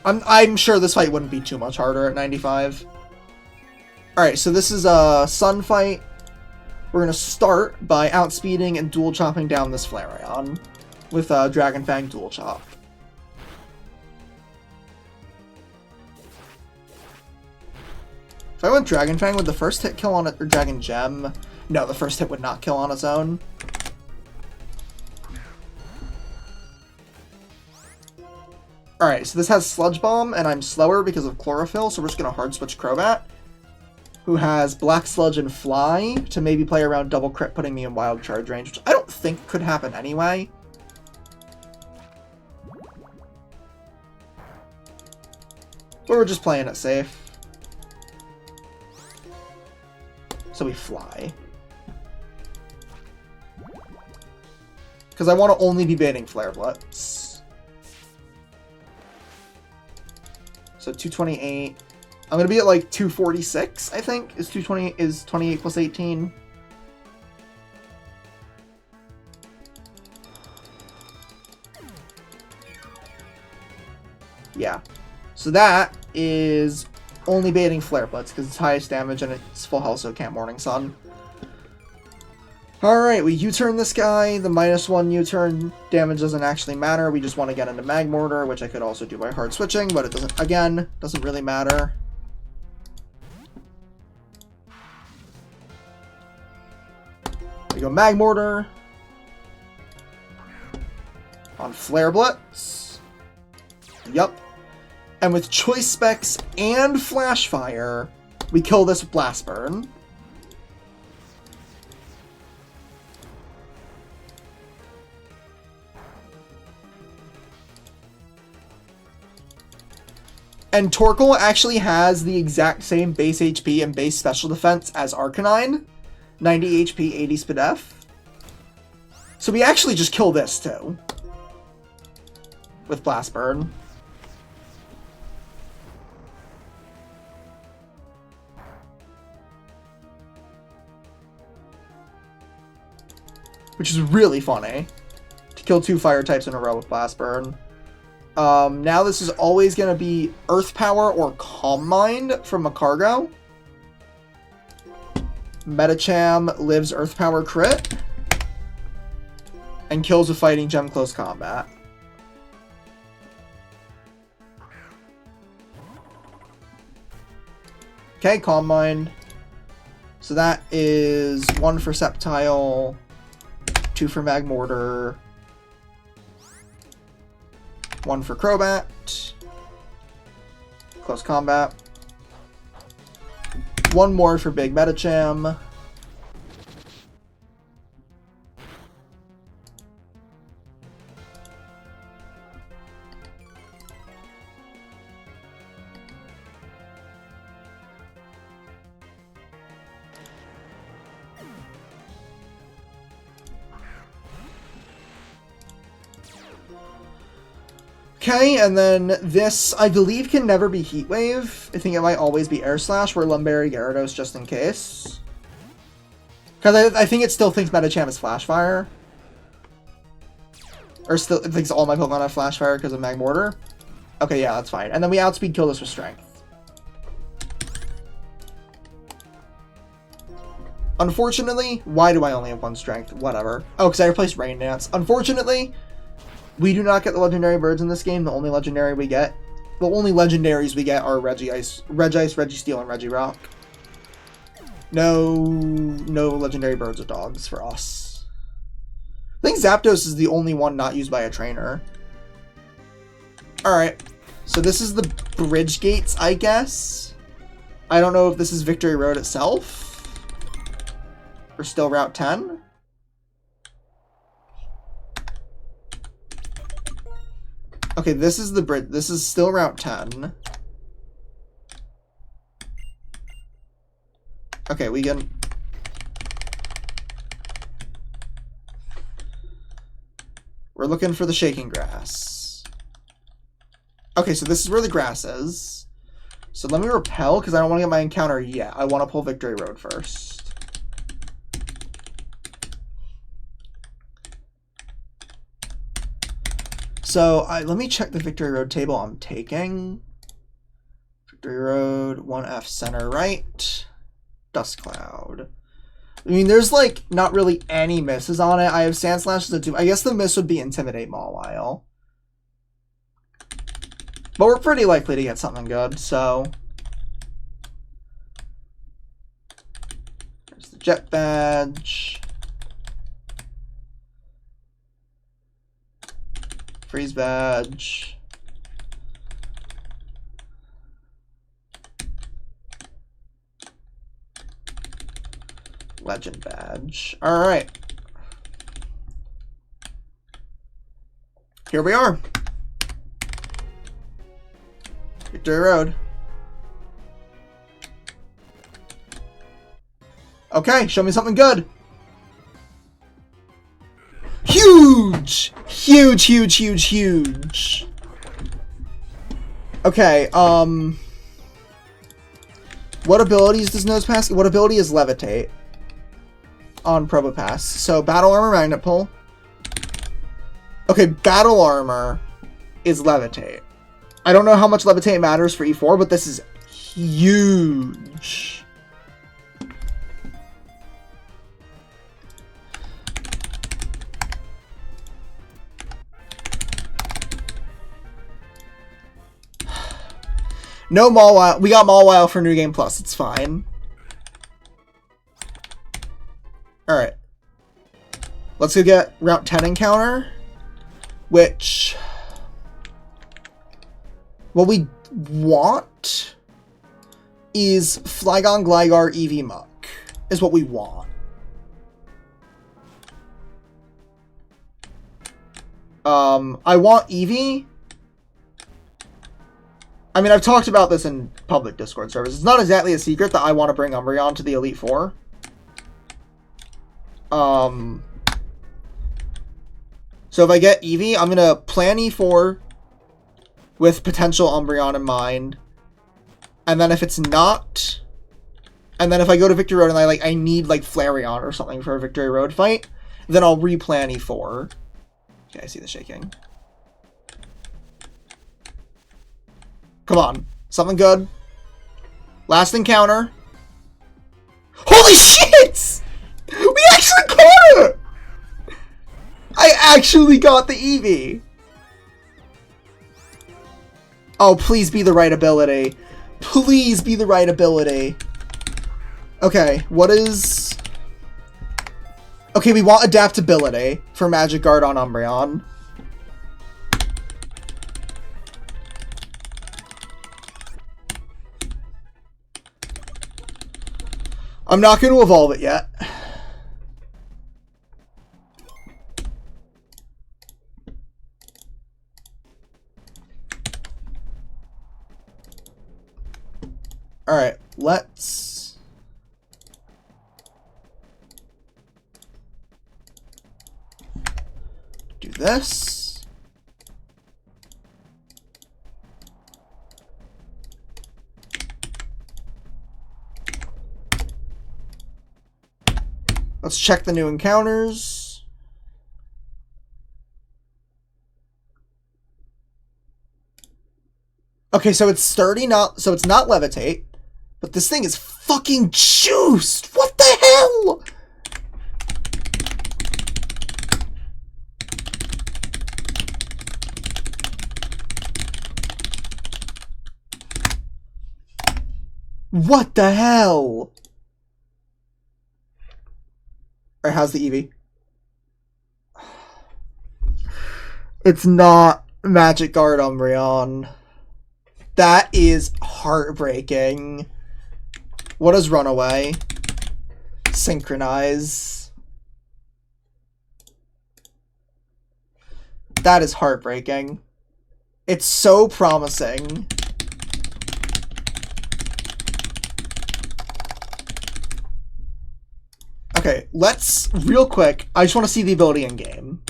I'm sure this fight wouldn't be too much harder at 95. Alright, so this is a Sun fight. We're going to start by outspeeding and dual chopping down this Flareon with Dragon Fang dual chop. If I went Dragon Fang, would the first hit kill on it, or Dragon Gem? No, the first hit would not kill on its own. Alright, so this has Sludge Bomb, and I'm slower because of Chlorophyll, so we're just going to hard switch Crobat, who has Black Sludge and Fly to maybe play around double crit, putting me in Wild Charge range, which I don't think could happen anyway. But we're just playing it safe. So we fly. Because I want to only be baiting Flare Blitz. So 228. I'm going to be at like 246, I think. Is 28 plus 18. Yeah. So that is only baiting Flare Blitz because it's highest damage and it's full health, so it can't Morning Sun. Alright, we U-turn this guy. The -1 U-turn damage doesn't actually matter. We just want to get into Magmortar, which I could also do by hard switching, but it doesn't, again, doesn't really matter. We go Magmortar on Flare Blitz. Yup. And with Choice Specs and Flash Fire, we kill this with Blast Burn. And Torkoal actually has the exact same base HP and base special defense as Arcanine. 90 HP, 80 speed F. So we actually just kill this too. With Blast Burn. Which is really funny. To kill 2 fire types in a row with Blast Burn. Now this is always going to be Earth Power or Calm Mind from Magcargo. Medicham lives Earth Power crit. And kills a Fighting Gem close combat. Okay, Calm Mind. So that is 1 for Sceptile, 2 for Magmortar, 1 for Crobat, close combat, 1 more for Big Medicham, okay, and then this, I believe, can never be Heat Wave. I think it might always be Air Slash. We're Lumberry Gyarados just in case. Because I think it still thinks Medicham is Flash Fire. Or still, it thinks all my Pokemon have Flash Fire because of Magmortar. Okay, yeah, that's fine. And then we outspeed kill this with Strength. Unfortunately, why do I only have 1 Strength? Whatever. Oh, because I replaced Rain Dance. Unfortunately, we do not get the legendary birds in this game. The only legendaries we get are Regice, Registeel, and Regirock. No legendary birds or dogs for us. I think Zapdos is the only one not used by a trainer. Alright, so this is the bridge gates, I guess. I don't know if this is Victory Road itself. Or still Route 10. Okay, this is the bridge. This is still Route 10. Okay, we can... We're looking for the Shaking Grass. Okay, so this is where the grass is. So let me repel, because I don't want to get my encounter yet. I want to pull Victory Road first. So let me check the Victory Road table I'm taking. Victory Road, 1F center right, Dust Cloud. I mean, there's like not really any misses on it. I have Sand Slash as a 2. I guess the miss would be Intimidate Mawile. But we're pretty likely to get something good, so. There's the Jet Badge. Freeze Badge. Legend Badge. Alright. Here we are. Victory Road. Okay, show me something good. Huge! Huge, huge, huge, huge. Okay, what abilities does Nosepass? What ability is Levitate on Probopass? So, Battle Armor, Magnet Pull. Okay, Battle Armor is Levitate. I don't know how much Levitate matters for E4, but this is huge. No Mawile. We got Mawile for New Game Plus. It's fine. Alright. Let's go get Route 10 encounter. Which... what we want is Flygon, Gligar, Eevee, Muk. Is what we want. I want Eevee. I mean, I've talked about this in public Discord servers. It's not exactly a secret that I want to bring Umbreon to the Elite Four. So if I get Eevee, I'm going to plan E4 with potential Umbreon in mind. And then if it's not... and then if I go to Victory Road and I need, like, Flareon or something for a Victory Road fight, then I'll replan E4. Okay, I see the shaking. Come on. Something good. Last encounter. Holy shit! We actually caught it! I actually got the Eevee. Oh, please be the right ability. Please be the right ability. Okay, what is... okay, we want adaptability for Magic Guard on Umbreon. I'm not going to evolve it yet. Alright, let's... do this. Let's check the new encounters. Okay, so it's sturdy, so it's not levitate, but this thing is fucking juiced. What the hell? What the hell? Alright, how's the Eevee? It's not Magic Guard Umbreon. That is heartbreaking. What is Runaway? Synchronize. That is heartbreaking. It's so promising. Okay, let's, real quick, I just want to see the ability in game.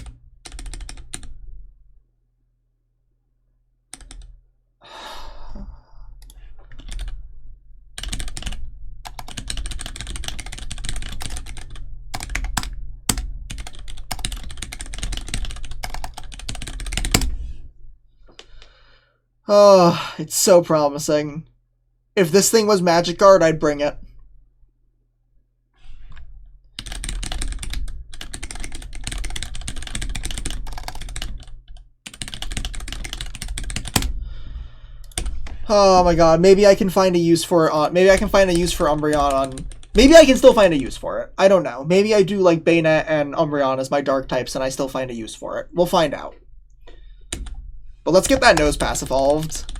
Oh, it's so promising. If this thing was Magic Guard, I'd bring it. Oh my god, maybe I can find a use for it maybe I can find a use for Umbreon on... maybe I can still find a use for it. I don't know. Maybe I do like Bayonet and Umbreon as my dark types and I still find a use for it. We'll find out. But let's get that Nosepass evolved.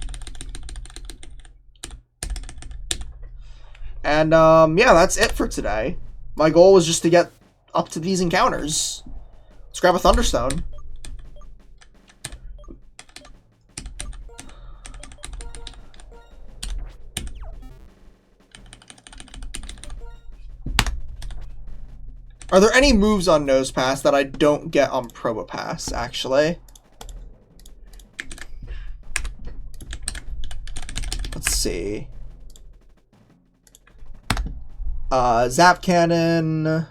And, yeah, that's it for today. My goal was just to get up to these encounters. Let's grab a Thunderstone. Are there any moves on Nosepass that I don't get on Probopass, actually? Let's see. Zap Cannon,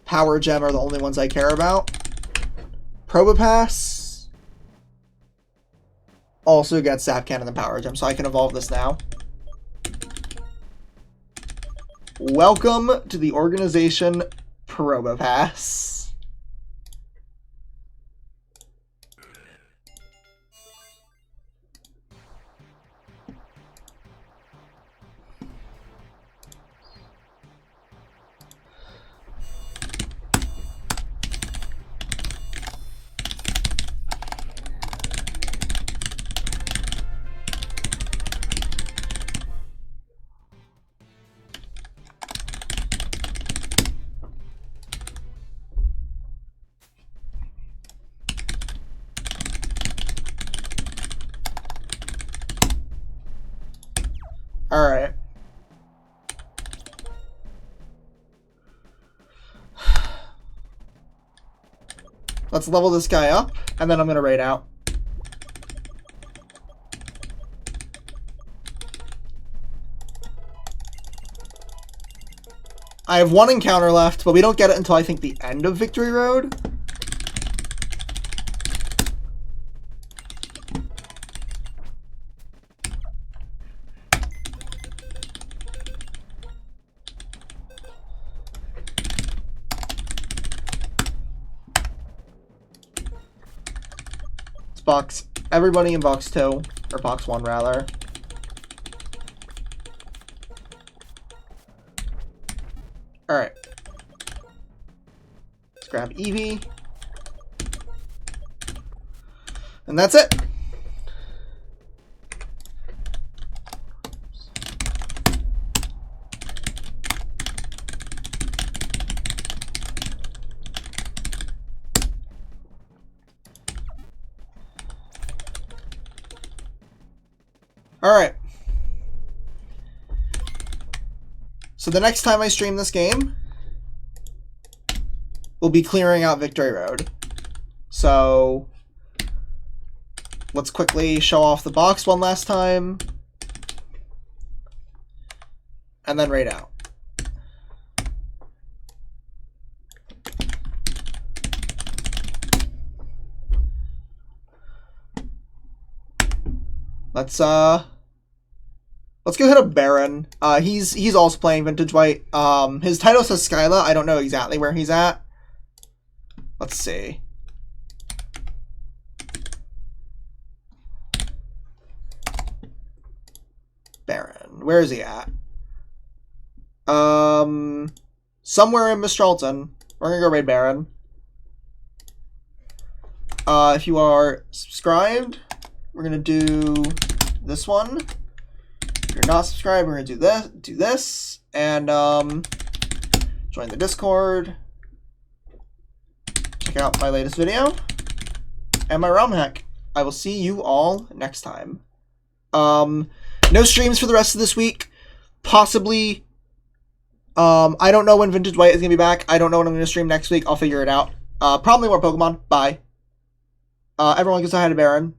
Power Gem are the only ones I care about. Probopass also gets Zap Cannon and Power Gem, so I can evolve this now. Welcome to the organization Probopass. Alright. Let's level this guy up, and then I'm gonna raid out. I have one encounter left, but we don't get it until I think the end of Victory Road. Box everybody in box 2, or box 1 rather. Alright. Let's grab Eevee. And that's it. Alright. So the next time I stream this game, we'll be clearing out Victory Road. So let's quickly show off the box one last time. And then raid out. Let's go hit up Baron. He's also playing Vintage White. His title says Skyla. I don't know exactly where he's at. Let's see. Baron. Where is he at? Somewhere in Mistralton. We're gonna go raid Baron. If you are subscribed, we're gonna do this one. If you're not subscribed, we're gonna do this, and join the Discord. Check out my latest video and my ROM hack. I will see you all next time. No streams for the rest of this week. Possibly. I don't know when Vintage White is gonna be back. I don't know when I'm gonna stream next week. I'll figure it out. Probably more Pokemon. Bye. Everyone gets a hi to Baron.